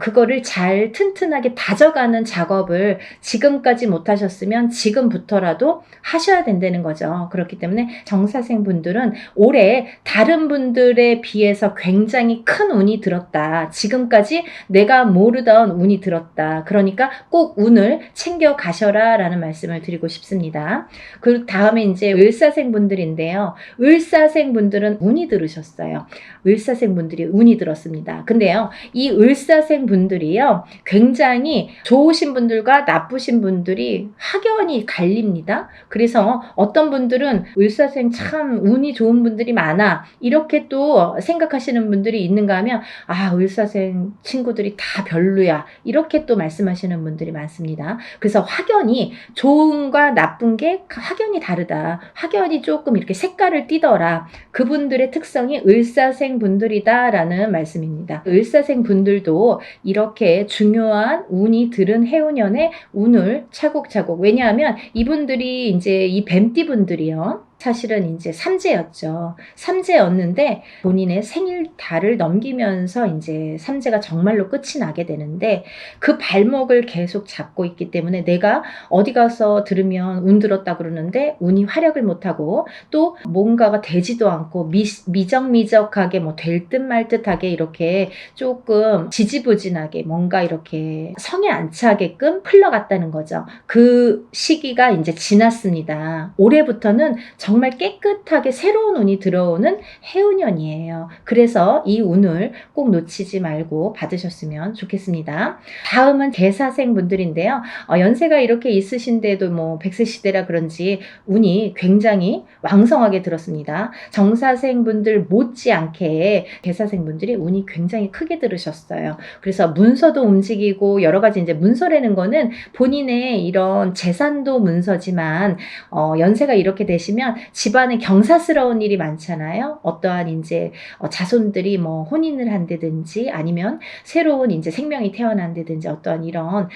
그거를 잘 튼튼하게 다져가는 작업을 지금까지 못하셨으면 지금부터라도 하셔야 된다는 거죠. 그렇기 때문에 정사생 분들은 올해 다른 분들에 비해서 굉장히 큰 운이 들었다. 지금까지 내가 모르던 운이 들었다. 그러니까 꼭 운을 챙겨 가셔라 라는 말씀을 드리고 싶습니다. 그 다음에 이제 을사생 분들인데요. 을사생 분들은 운이 들으셨어요. 을사생 분들이 운이 들었습니다. 근데요, 이 을사생 분들이요, 굉장히 좋으신 분들과 나쁘신 분들이 확연히 갈립니다. 그래서 어떤 분들은 을사생 참 운이 좋은 분들이 많아. 이렇게 또 생각하시는 분들이 있는가 하면, 아, 을사생 친구들이 다 별로야. 이렇게 또 말씀하시는 분들이 많습니다. 그래서 확연히 좋은과 나쁜 게 확연히 다르다. 확연히 조금 이렇게 색깔을 띠더라. 그분들의 특성이 을사생 분들이다라는 말씀입니다. 을사생 분들도 이렇게 중요한 운이 들은 해운년에 운을 차곡차곡, 왜냐하면 이분들이 이제 이 뱀띠 분들이요, 사실은 이제 삼재였죠. 삼재였는데 본인의 생일 달을 넘기면서 이제 삼재가 정말로 끝이 나게 되는데 그 발목을 계속 잡고 있기 때문에 내가 어디 가서 들으면 운 들었다 그러는데 운이 활약을 못하고 또 뭔가가 되지도 않고 미적미적하게 뭐 될 듯 말 듯하게 이렇게 조금 지지부진하게 뭔가 이렇게 성에 안 차게끔 흘러갔다는 거죠. 그 시기가 이제 지났습니다. 올해부터는 정말 깨끗하게 새로운 운이 들어오는 해운년이에요. 그래서 이 운을 꼭 놓치지 말고 받으셨으면 좋겠습니다. 다음은 개사생 분들인데요. 연세가 이렇게 있으신데도 뭐 100세 시대라 그런지 운이 굉장히 왕성하게 들었습니다. 정사생 분들 못지않게 개사생 분들이 운이 굉장히 크게 들으셨어요. 그래서 문서도 움직이고 여러 가지 이제 문서라는 거는 본인의 이런 재산도 문서지만 연세가 이렇게 되시면 집안에 경사스러운 일이 많잖아요. 어떠한 이제 자손들이 뭐 혼인을 한다든지 아니면 새로운 이제 생명이 태어난다든지 어떠한 이런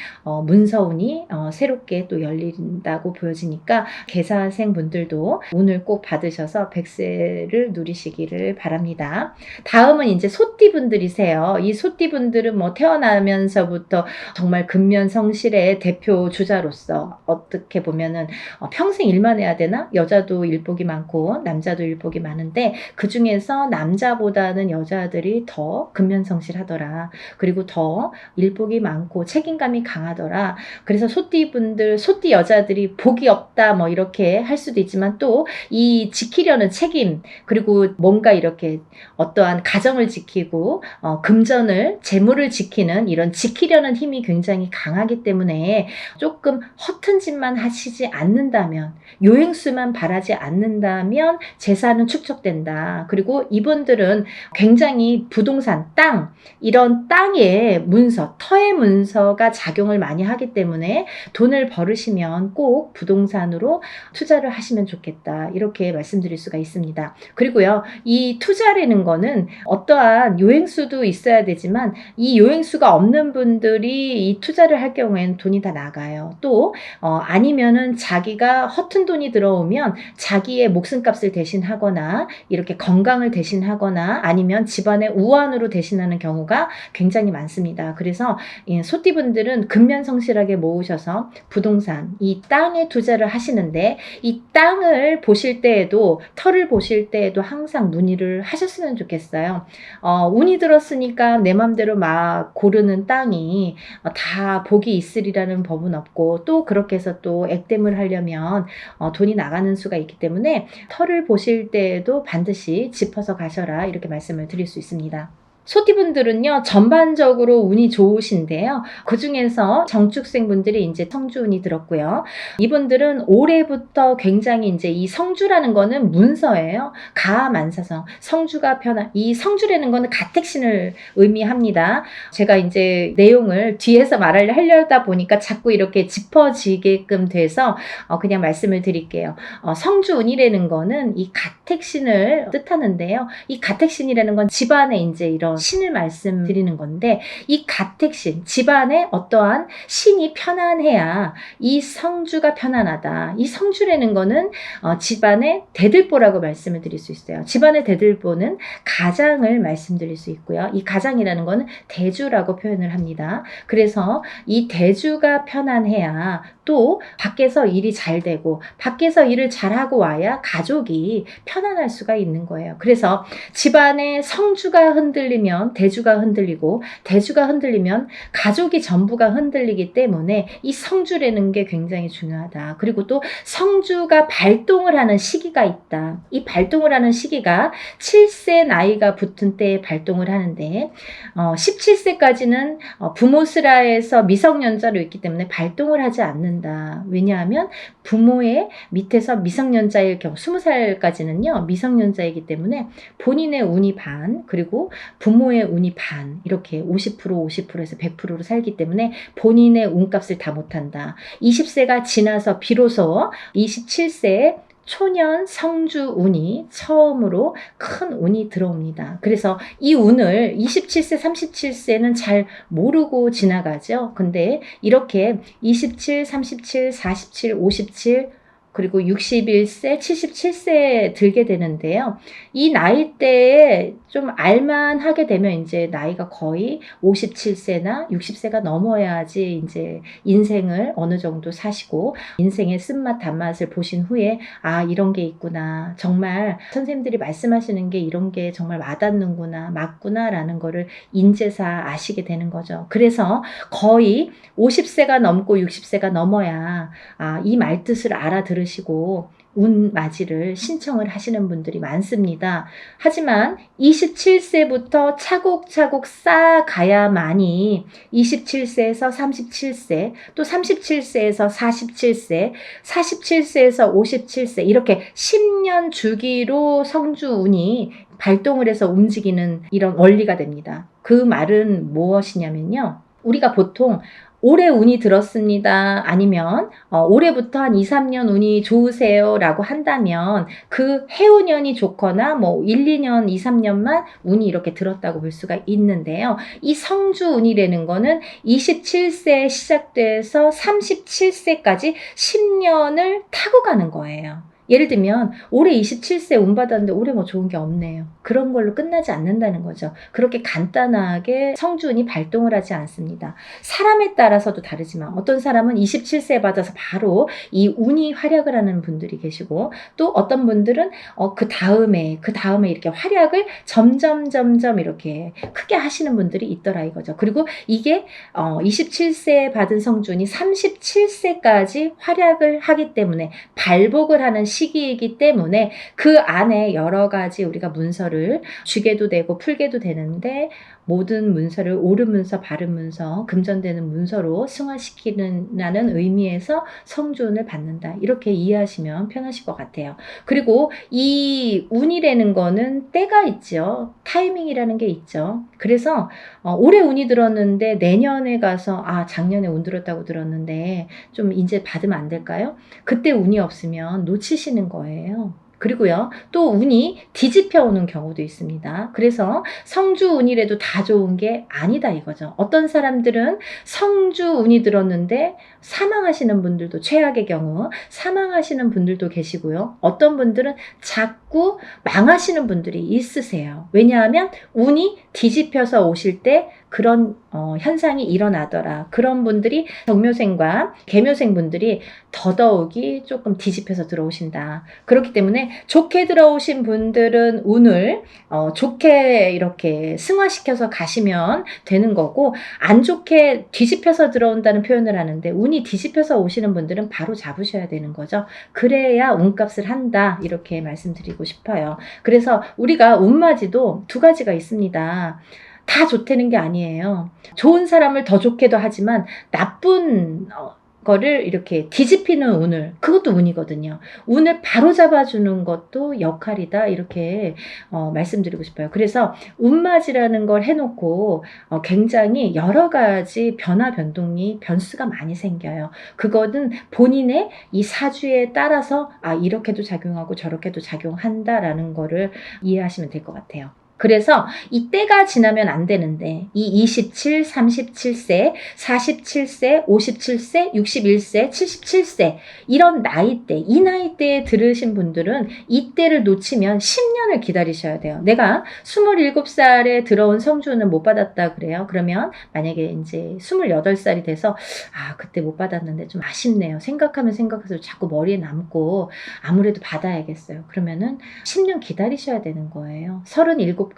문서운이 새롭게 또 열린다고 보여지니까 개사생 분들도 운을 꼭 받으셔서 100세를 누리시기를 바랍니다. 다음은 이제 소띠 분들이세요. 이 소띠 분들은 뭐 태어나면서부터 정말 근면성실의 대표 주자로서 어떻게 보면은 평생 일만 해야 되나? 여자도 일복이 많고 남자도 일복이 많은데 그 중에서 남자보다는 여자들이 더 근면성실하더라. 그리고 더 일복이 많고 책임감이 강하더라. 그래서 소띠분들, 소띠 여자들이 복이 없다 뭐 이렇게 할 수도 있지만 또 이 지키려는 책임, 그리고 뭔가 이렇게 어떠한 가정을 지키고 금전을, 재물을 지키는 이런 지키려는 힘이 굉장히 강하기 때문에 조금 허튼 짓만 하시지 않는다면, 요행수만 바라지 않는다면 재산은 축적된다. 그리고 이분들은 굉장히 부동산, 땅, 이런 땅의 문서, 터의 문서가 작용을 많이 하기 때문에 돈을 벌으시면 꼭 부동산으로 투자를 하시면 좋겠다. 이렇게 말씀드릴 수가 있습니다. 그리고요, 이 투자라는 거는 어떠한 요행수도 있어야 되지만 이 요행수가 없는 분들이 이 투자를 할 경우에는 돈이 다 나가요. 또 아니면은 자기가 허튼 돈이 들어오면 자기의 목숨값을 대신하거나 이렇게 건강을 대신하거나 아니면 집안의 우환으로 대신하는 경우가 굉장히 많습니다. 그래서 소띠분들은 근면성실하게 모으셔서 부동산, 이 땅에 투자를 하시는데 이 땅을 보실 때에도 터를 보실 때에도 항상 문의를 하셨으면 좋겠어요. 운이 들었으니까 내 맘대로 막 고르는 땅이 다 복이 있으리라는 법은 없고 또 그렇게 해서 또 액땜을 하려면 돈이 나가는 수가 있기 때문에 터를 보실 때에도 반드시 짚어서 가셔라 이렇게 말씀을 드릴 수 있습니다. 소띠분들은요, 전반적으로 운이 좋으신데요. 그 중에서 정축생분들이 이제 성주운이 들었고요. 이분들은 올해부터 굉장히 이제 이 성주라는 거는 문서예요. 가만사성. 성주가 이 성주라는 거는 가택신을 의미합니다. 제가 이제 내용을 뒤에서 하려다 보니까 자꾸 이렇게 짚어지게끔 돼서 그냥 말씀을 드릴게요. 성주운이라는 거는 이 가택신을 뜻하는데요. 이 가택신이라는 건 집안에 이제 이런 신을 말씀드리는 건데 이 가택신, 집안에 어떠한 신이 편안해야 이 성주가 편안하다. 이 성주라는 거는 집안의 대들보라고 말씀을 드릴 수 있어요. 집안의 대들보는 가장을 말씀드릴 수 있고요. 이 가장이라는 거는 대주라고 표현을 합니다. 그래서 이 대주가 편안해야 또 밖에서 일이 잘 되고 밖에서 일을 잘하고 와야 가족이 편안할 수가 있는 거예요. 그래서 집안의 성주가 흔들리면 대주가 흔들리고 대주가 흔들리면 가족이 전부가 흔들리기 때문에 이 성주라는 게 굉장히 중요하다. 그리고 또 성주가 발동을 하는 시기가 있다. 이 발동을 하는 시기가 7세 나이가 붙은 때에 발동을 하는데 17세까지는 부모스라에서 미성년자로 있기 때문에 발동을 하지 않는다. 왜냐하면 부모의 밑에서 미성년자일 경우 20살까지는요 미성년자이기 때문에 본인의 운이 반 그리고 부모의 운이 반 이렇게 50% 50%에서 100%로 살기 때문에 본인의 운값을 다 못한다. 20세가 지나서 비로소 27세에 초년 성주 운이 처음으로 큰 운이 들어옵니다. 그래서 이 운을 27세, 37세는 잘 모르고 지나가죠. 근데 이렇게 27, 37, 47, 57 그리고 61세, 77세에 들게 되는데요. 이 나이대에 좀 알만하게 되면 이제 나이가 거의 57세나 60세가 넘어야지 이제 인생을 어느 정도 사시고 인생의 쓴맛 단맛을 보신 후에 아 이런 게 있구나. 정말 선생님들이 말씀하시는 게 이런 게 정말 와닿는구나. 맞구나 라는 거를 인제사 아시게 되는 거죠. 그래서 거의 50세가 넘고 60세가 넘어야 이 말뜻을 알아들으시고 운맞이를 신청을 하시는 분들이 많습니다. 하지만 27세부터 차곡차곡 쌓아가야만이 27세에서 37세, 또 37세에서 47세, 47세에서 57세 이렇게 10년 주기로 성주운이 발동을 해서 움직이는 이런 원리가 됩니다. 그 말은 무엇이냐면요. 우리가 보통 올해 운이 들었습니다. 아니면 올해부터 한 2, 3년 운이 좋으세요 라고 한다면 그 해운년이 좋거나 뭐 1, 2년, 2, 3년만 운이 이렇게 들었다고 볼 수가 있는데요. 이 성주운이라는 거는 27세에 시작돼서 37세까지 10년을 타고 가는 거예요. 예를 들면 올해 27세 운 받았는데 올해 뭐 좋은 게 없네요. 그런 걸로 끝나지 않는다는 거죠. 그렇게 간단하게 성주운이 발동을 하지 않습니다. 사람에 따라서도 다르지만 어떤 사람은 27세에 받아서 바로 이 운이 활약을 하는 분들이 계시고 또 어떤 분들은 그 다음에 이렇게 활약을 점점 이렇게 크게 하시는 분들이 있더라 이거죠. 그리고 이게 27세에 받은 성주운이 37세까지 활약을 하기 때문에 발복을 하는 시기이기 때문에 그 안에 여러 가지 우리가 문서를 쥐게도 되고 풀게도 되는데 모든 문서를 옳은 문서, 바른 문서, 금전되는 문서로 승화시키는 의미에서 성주운을 받는다. 이렇게 이해하시면 편하실 것 같아요. 그리고 이 운이라는 거는 때가 있죠. 타이밍이라는 게 있죠. 그래서 올해 운이 들었는데 내년에 가서 작년에 운 들었다고 들었는데 좀 이제 받으면 안 될까요? 그때 운이 없으면 놓치시는 거예요. 그리고요, 또 운이 뒤집혀 오는 경우도 있습니다. 그래서 성주 운이라도 다 좋은 게 아니다 이거죠. 어떤 사람들은 성주 운이 들었는데 사망하시는 분들도, 최악의 경우 사망하시는 분들도 계시고요. 어떤 분들은 자꾸 망하시는 분들이 있으세요. 왜냐하면 운이 뒤집혀서 오실 때 그런 현상이 일어나더라. 그런 분들이 정묘생과 계묘생 분들이 더더욱이 조금 뒤집혀서 들어오신다. 그렇기 때문에 좋게 들어오신 분들은 운을 좋게 이렇게 승화시켜서 가시면 되는 거고, 안 좋게 뒤집혀서 들어온다는 표현을 하는데 운이 뒤집혀서 오시는 분들은 바로 잡으셔야 되는 거죠. 그래야 운값을 한다 이렇게 말씀드리고 싶어요. 그래서 우리가 운맞이도 두 가지가 있습니다. 다 좋다는 게 아니에요. 좋은 사람을 더 좋게도 하지만 나쁜 거를 이렇게 뒤집히는 운을, 그것도 운이거든요. 운을 바로 잡아주는 것도 역할이다 이렇게 말씀드리고 싶어요. 그래서 운맞이라는 걸 해놓고 굉장히 여러 가지 변화변동이 변수가 많이 생겨요. 그거는 본인의 이 사주에 따라서 이렇게도 작용하고 저렇게도 작용한다라는 거를 이해하시면 될 것 같아요. 그래서 이 때가 지나면 안 되는데, 이 27, 37세, 47세, 57세, 61세, 77세 이런 나이대, 이 나이대에 들으신 분들은 이 때를 놓치면 10년을 기다리셔야 돼요. 내가 27살에 들어온 성주는 못 받았다 그래요. 그러면 만약에 이제 28살이 돼서 그때 못 받았는데 좀 아쉽네요. 생각하면 생각해서 자꾸 머리에 남고 아무래도 받아야겠어요. 그러면은 10년 기다리셔야 되는 거예요. 37까지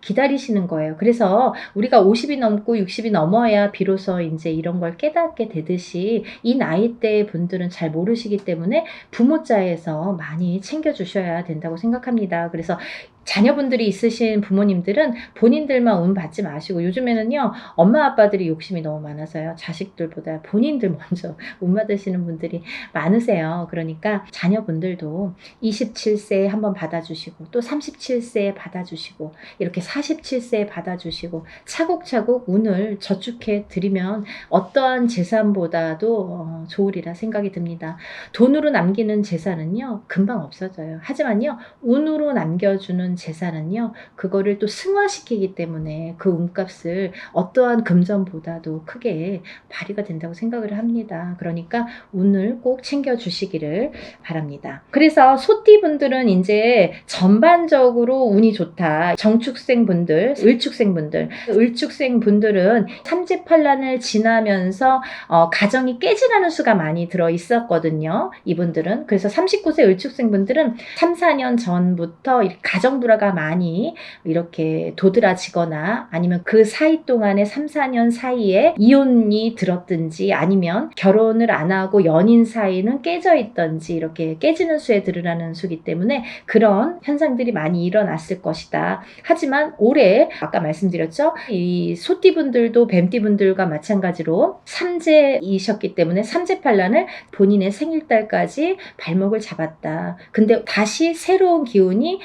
기다리시는 거예요. 그래서 우리가 50이 넘고 60이 넘어야 비로소 이제 이런 걸 깨닫게 되듯이, 이 나이대 분들은 잘 모르시기 때문에 부모자에서 많이 챙겨주셔야 된다고 생각합니다. 그래서 자녀분들이 있으신 부모님들은 본인들만 운 받지 마시고, 요즘에는요 엄마 아빠들이 욕심이 너무 많아서요 자식들보다 본인들 먼저 운 받으시는 분들이 많으세요. 그러니까 자녀분들도 27세에 한번 받아주시고, 또 37세에 받아주시고, 이렇게 47세에 받아주시고, 차곡차곡 운을 저축해 드리면 어떠한 재산보다도 좋으리라 생각이 듭니다. 돈으로 남기는 재산은요 금방 없어져요. 하지만요 운으로 남겨주는 재산은요, 그거를 또 승화시키기 때문에 그 운값을 어떠한 금전보다도 크게 발휘가 된다고 생각을 합니다. 그러니까 운을 꼭 챙겨주시기를 바랍니다. 그래서 소띠분들은 이제 전반적으로 운이 좋다. 정축생분들, 을축생분들은 삼재팔란을 지나면서 가정이 깨지라는 수가 많이 들어 있었거든요. 이분들은. 그래서 39세 을축생분들은 3, 4년 전부터 가정 불화가 많이 이렇게 도드라지거나, 아니면 그 사이 동안에 3, 4년 사이에 이혼이 들었든지, 아니면 결혼을 안 하고 연인 사이는 깨져 있던지, 이렇게 깨지는 수에 들으라는 수기 때문에 그런 현상들이 많이 일어났을 것이다. 하지만 올해 아까 말씀드렸죠, 이 소띠분들도 뱀띠분들과 마찬가지로 삼재이셨기 때문에 삼재팔란을 본인의 생일달까지 발목을 잡았다. 근데 다시 새로운 기운이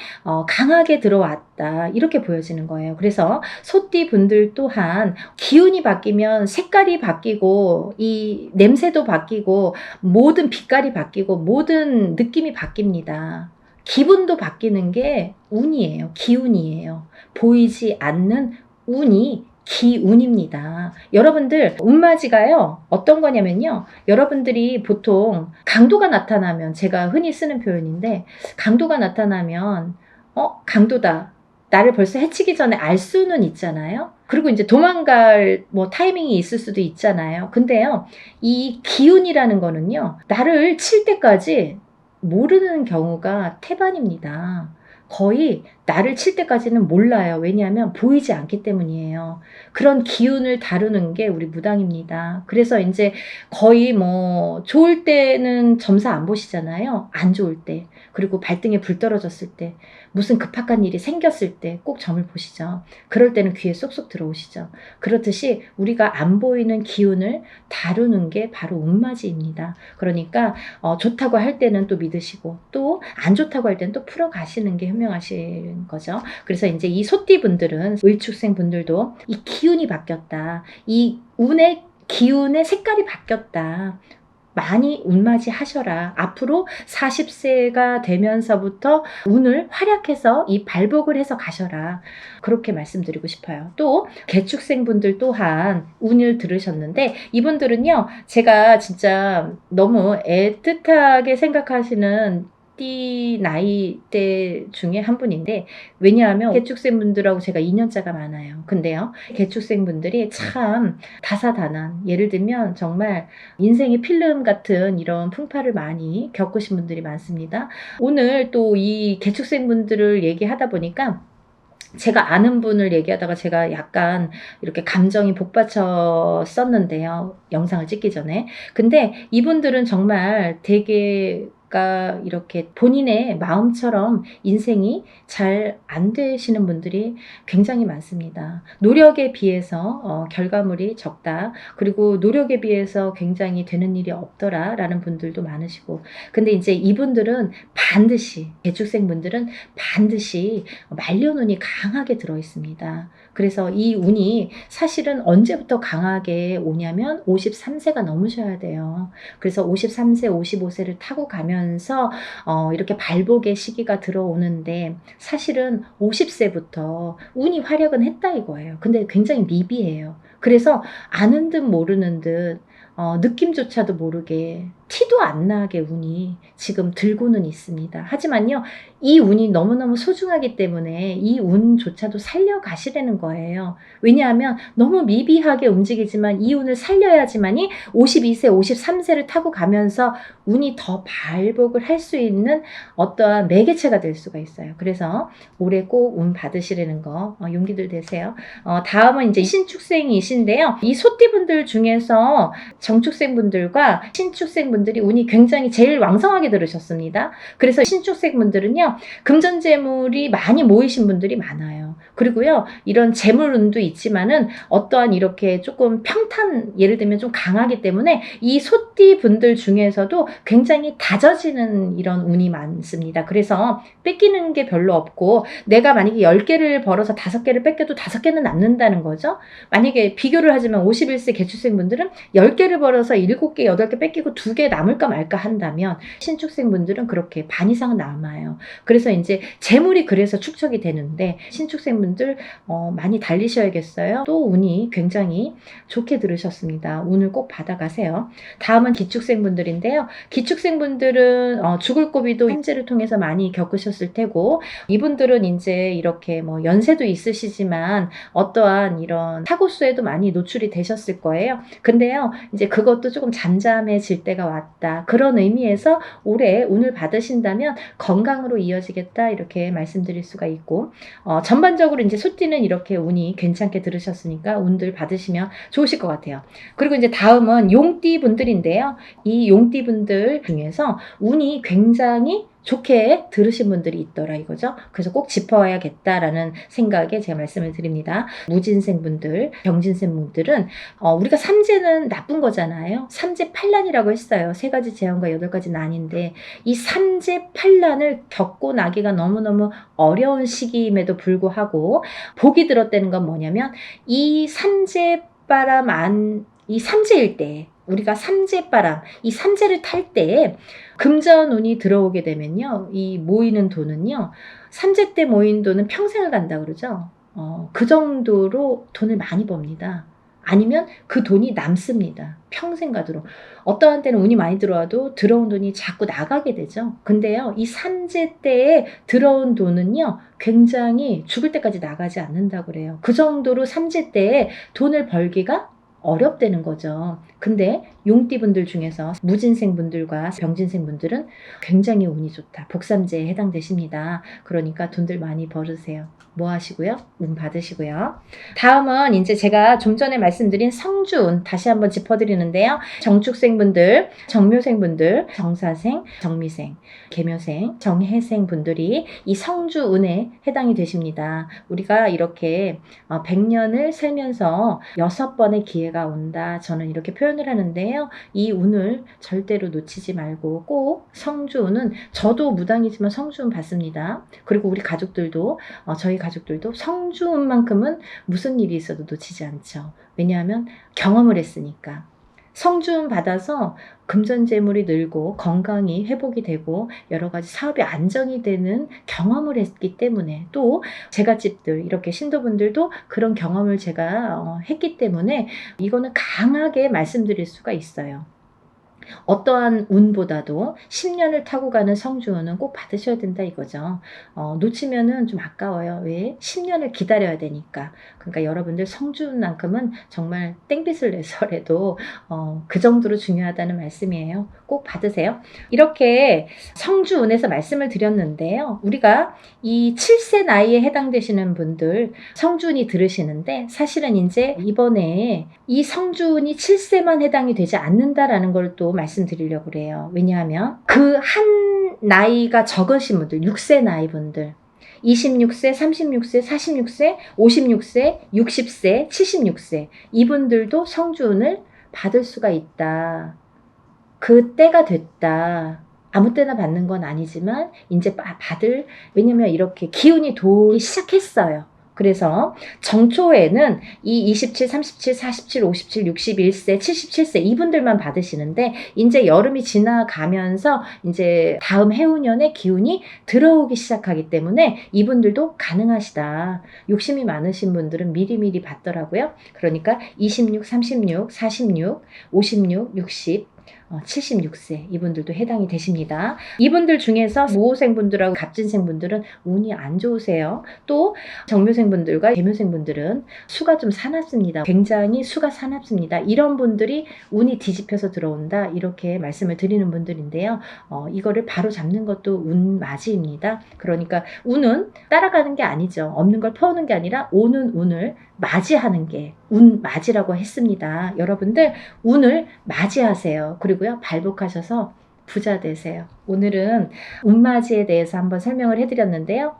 강하게 들어왔다 이렇게 보여지는 거예요. 그래서 소띠 분들 또한 기운이 바뀌면 색깔이 바뀌고, 이 냄새도 바뀌고, 모든 빛깔이 바뀌고, 모든 느낌이 바뀝니다. 기분도 바뀌는 게 운이에요. 기운이에요. 보이지 않는 운이 기운입니다. 여러분들 운맞이가요 어떤 거냐면요, 여러분들이 보통 강도가 나타나면, 제가 흔히 쓰는 표현인데, 강도가 나타나면 강도다, 나를 벌써 해치기 전에 알 수는 있잖아요. 그리고 이제 도망갈 타이밍이 있을 수도 있잖아요. 근데요, 이 기운이라는 거는요, 나를 칠 때까지 모르는 경우가 태반입니다. 거의 나를 칠 때까지는 몰라요. 왜냐하면 보이지 않기 때문이에요. 그런 기운을 다루는 게 우리 무당입니다. 그래서 이제 거의 좋을 때는 점사 안 보시잖아요. 안 좋을 때, 그리고 발등에 불 떨어졌을 때, 무슨 급박한 일이 생겼을 때 꼭 점을 보시죠. 그럴 때는 귀에 쏙쏙 들어오시죠. 그렇듯이 우리가 안 보이는 기운을 다루는 게 바로 운맞이입니다. 그러니까 좋다고 할 때는 또 믿으시고, 또 안 좋다고 할 때는 또 풀어가시는 게 현명하신 거죠. 그래서 이제 이 소띠분들은, 을축생 분들도 이 기운이 바뀌었다, 이 운의 기운의 색깔이 바뀌었다, 많이 운맞이 하셔라. 앞으로 40세가 되면서부터 운을 활약해서 이 발복을 해서 가셔라. 그렇게 말씀드리고 싶어요. 또 개축생분들 또한 운을 들으셨는데 이분들은요, 제가 진짜 너무 애틋하게 생각하시는 띠 나이대 중에 한 분인데, 왜냐하면 개축생분들하고 제가 2년차가 많아요. 근데요, 개축생분들이 참 다사다난, 예를 들면 정말 인생의 필름 같은 이런 풍파를 많이 겪으신 분들이 많습니다. 오늘 또 이 개축생분들을 얘기하다 보니까 제가 아는 분을 얘기하다가 제가 약간 이렇게 감정이 복받쳤었는데요. 영상을 찍기 전에. 근데 이분들은 정말 되게 이렇게 본인의 마음처럼 인생이 잘 안 되시는 분들이 굉장히 많습니다. 노력에 비해서 결과물이 적다. 그리고 노력에 비해서 굉장히 되는 일이 없더라 라는 분들도 많으시고, 근데 이제 이분들은 반드시, 개축생분들은 반드시 말년운이 강하게 들어 있습니다. 그래서 이 운이 사실은 언제부터 강하게 오냐면 53세가 넘으셔야 돼요. 그래서 53세, 55세를 타고 가면서 이렇게 발복의 시기가 들어오는데, 사실은 50세부터 운이 활약은 했다 이거예요. 근데 굉장히 미비해요. 그래서 아는 듯 모르는 듯 느낌조차도 모르게, 티도 안 나게 운이 지금 들고는 있습니다. 하지만요, 이 운이 너무너무 소중하기 때문에 이 운조차도 살려가시라는 거예요. 왜냐하면 너무 미비하게 움직이지만 이 운을 살려야지만이 52세, 53세를 타고 가면서 운이 더 발복을 할 수 있는 어떠한 매개체가 될 수가 있어요. 그래서 올해 꼭 운 받으시라는 거 용기들 되세요. 다음은 이제 신축생이신데요. 이 소띠분들 중에서 정축생분들과 신축생분들이 운이 굉장히 제일 왕성하게 들으셨습니다. 그래서 신축생분들은요, 금전재물이 많이 모이신 분들이 많아요. 그리고요, 이런 재물운도 있지만은 어떠한 이렇게 조금 평탄, 예를 들면 좀 강하기 때문에 이 소띠분들 중에서도 굉장히 다져지는 이런 운이 많습니다. 그래서 뺏기는 게 별로 없고, 내가 만약에 10개를 벌어서 5개를 뺏겨도 5개는 남는다는 거죠. 만약에 비교를 하자면 51세 개축생분들은 10개를 벌어서 7개, 8개 뺏기고 2개 남을까 말까 한다면, 신축생분들은 그렇게 반 이상은 남아요. 그래서 이제 재물이 그래서 축적이 되는데, 신축생분들 많이 달리셔야겠어요. 또 운이 굉장히 좋게 들으셨습니다. 운을 꼭 받아가세요. 다음은 기축생분들인데요. 기축생분들은 죽을 고비도 현재를 통해서 많이 겪으셨을 테고, 이분들은 이제 이렇게 뭐 연세도 있으시지만 어떠한 이런 사고수에도 많이 노출이 되셨을 거예요. 근데요, 이제 그것도 조금 잠잠해질 때가 왔다. 그런 의미에서 올해 운을 받으신다면 건강으로 이어지겠다, 이렇게 말씀드릴 수가 있고, 전반적으로 이제 소띠는 이렇게 운이 괜찮게 들으셨으니까 운들 받으시면 좋으실 것 같아요. 그리고 이제 다음은 용띠 분들인데요. 이 용띠 분들 중에서 운이 굉장히 좋게 들으신 분들이 있더라 이거죠. 그래서 꼭 짚어야겠다라는 생각에 제가 말씀을 드립니다. 무진생분들, 병진생분들은 우리가 삼재는 나쁜 거잖아요. 삼재팔란이라고 했어요. 3가지 재앙과 8가지 난인데, 이 삼재팔란을 겪고 나기가 너무너무 어려운 시기임에도 불구하고 복이 들었다는 건 뭐냐면, 이 삼재바람 이 삼재일 때, 우리가 삼재바람, 이 삼재를 탈 때 금전운이 들어오게 되면요, 이 모이는 돈은요, 삼재 때 모인 돈은 평생을 간다 그러죠. 그 정도로 돈을 많이 법니다. 아니면 그 돈이 남습니다. 평생 가도록. 어떠한 때는 운이 많이 들어와도 들어온 돈이 자꾸 나가게 되죠. 근데요, 이 삼재 때에 들어온 돈은요, 굉장히 죽을 때까지 나가지 않는다고 그래요. 그 정도로 삼재 때에 돈을 벌기가 어렵다는 거죠. 근데 용띠분들 중에서 무진생분들과 병진생분들은 굉장히 운이 좋다. 복삼재에 해당되십니다. 그러니까 돈들 많이 벌으세요. 뭐 하시고요? 운 받으시고요. 다음은 이제 제가 좀 전에 말씀드린 성주운 다시 한번 짚어드리는데요. 정축생분들, 정묘생분들, 정사생, 정미생, 계묘생, 정해생 분들이 이 성주운에 해당이 되십니다. 우리가 이렇게 100년을 살면서 6번의 기회가 온다, 저는 이렇게 표현을 하는데요. 이 운을 절대로 놓치지 말고 꼭 성주운은, 저도 무당이지만 성주운 받습니다. 그리고 우리 가족들도, 저희 가족들도 성주운만큼은 무슨 일이 있어도 놓치지 않죠. 왜냐하면 경험을 했으니까. 성주운 받아서 금전재물이 늘고 건강이 회복이 되고 여러 가지 사업이 안정이 되는 경험을 했기 때문에, 또 제갓집들 이렇게 신도분들도 그런 경험을 제가 했기 때문에 이거는 강하게 말씀드릴 수가 있어요. 어떠한 운보다도 10년을 타고 가는 성주운은 꼭 받으셔야 된다 이거죠. 놓치면은 좀 아까워요. 왜? 10년을 기다려야 되니까. 그러니까 여러분들 성주운만큼은 정말 땡빛을 내서라도 그 정도로 중요하다는 말씀이에요. 꼭 받으세요. 이렇게 성주운에서 말씀을 드렸는데요. 우리가 이 7세 나이에 해당되시는 분들 성주운이 들으시는데, 사실은 이제 이번에 이 성주운이 7세만 해당이 되지 않는다라는 걸 또 말씀드리려고 그래요. 왜냐하면 그 한 나이가 적으신 분들, 6세 나이 분들, 26세, 36세, 46세, 56세, 60세, 76세 이분들도 성주운을 받을 수가 있다. 그 때가 됐다. 아무 때나 받는 건 아니지만 이제 받을, 왜냐면 이렇게 기운이 돌기 시작했어요. 그래서 정초에는 이 27, 37, 47, 57, 61세, 77세 이분들만 받으시는데, 이제 여름이 지나가면서 이제 다음 해운년에 기운이 들어오기 시작하기 때문에 이분들도 가능하시다. 욕심이 많으신 분들은 미리미리 받더라고요. 그러니까 26, 36, 46, 56, 60, 76세 이분들도 해당이 되십니다. 이분들 중에서 모호생분들하고 갑진생분들은 운이 안 좋으세요. 또 정묘생분들과 개묘생분들은 수가 좀 사납습니다. 굉장히 수가 사납습니다. 이런 분들이 운이 뒤집혀서 들어온다 이렇게 말씀을 드리는 분들인데요. 이거를 바로 잡는 것도 운맞이입니다. 그러니까 운은 따라가는 게 아니죠. 없는 걸 퍼오는 게 아니라 오는 운을 맞이하는 게 운맞이라고 했습니다. 여러분들 운을 맞이하세요. 그리고요, 발복하셔서 부자 되세요. 오늘은 운맞이에 대해서 한번 설명을 해드렸는데요.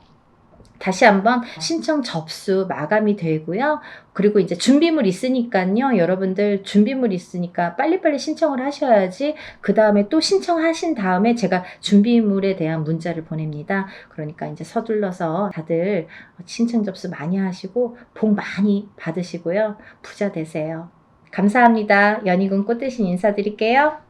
다시 한번 신청 접수 마감이 되고요. 그리고 이제 준비물 있으니까요. 여러분들 준비물 있으니까 빨리빨리 신청을 하셔야지 그 다음에 또 신청하신 다음에 제가 준비물에 대한 문자를 보냅니다. 그러니까 이제 서둘러서 다들 신청 접수 많이 하시고 복 많이 받으시고요. 부자 되세요. 감사합니다. 연희군 꽃대신 인사드릴게요.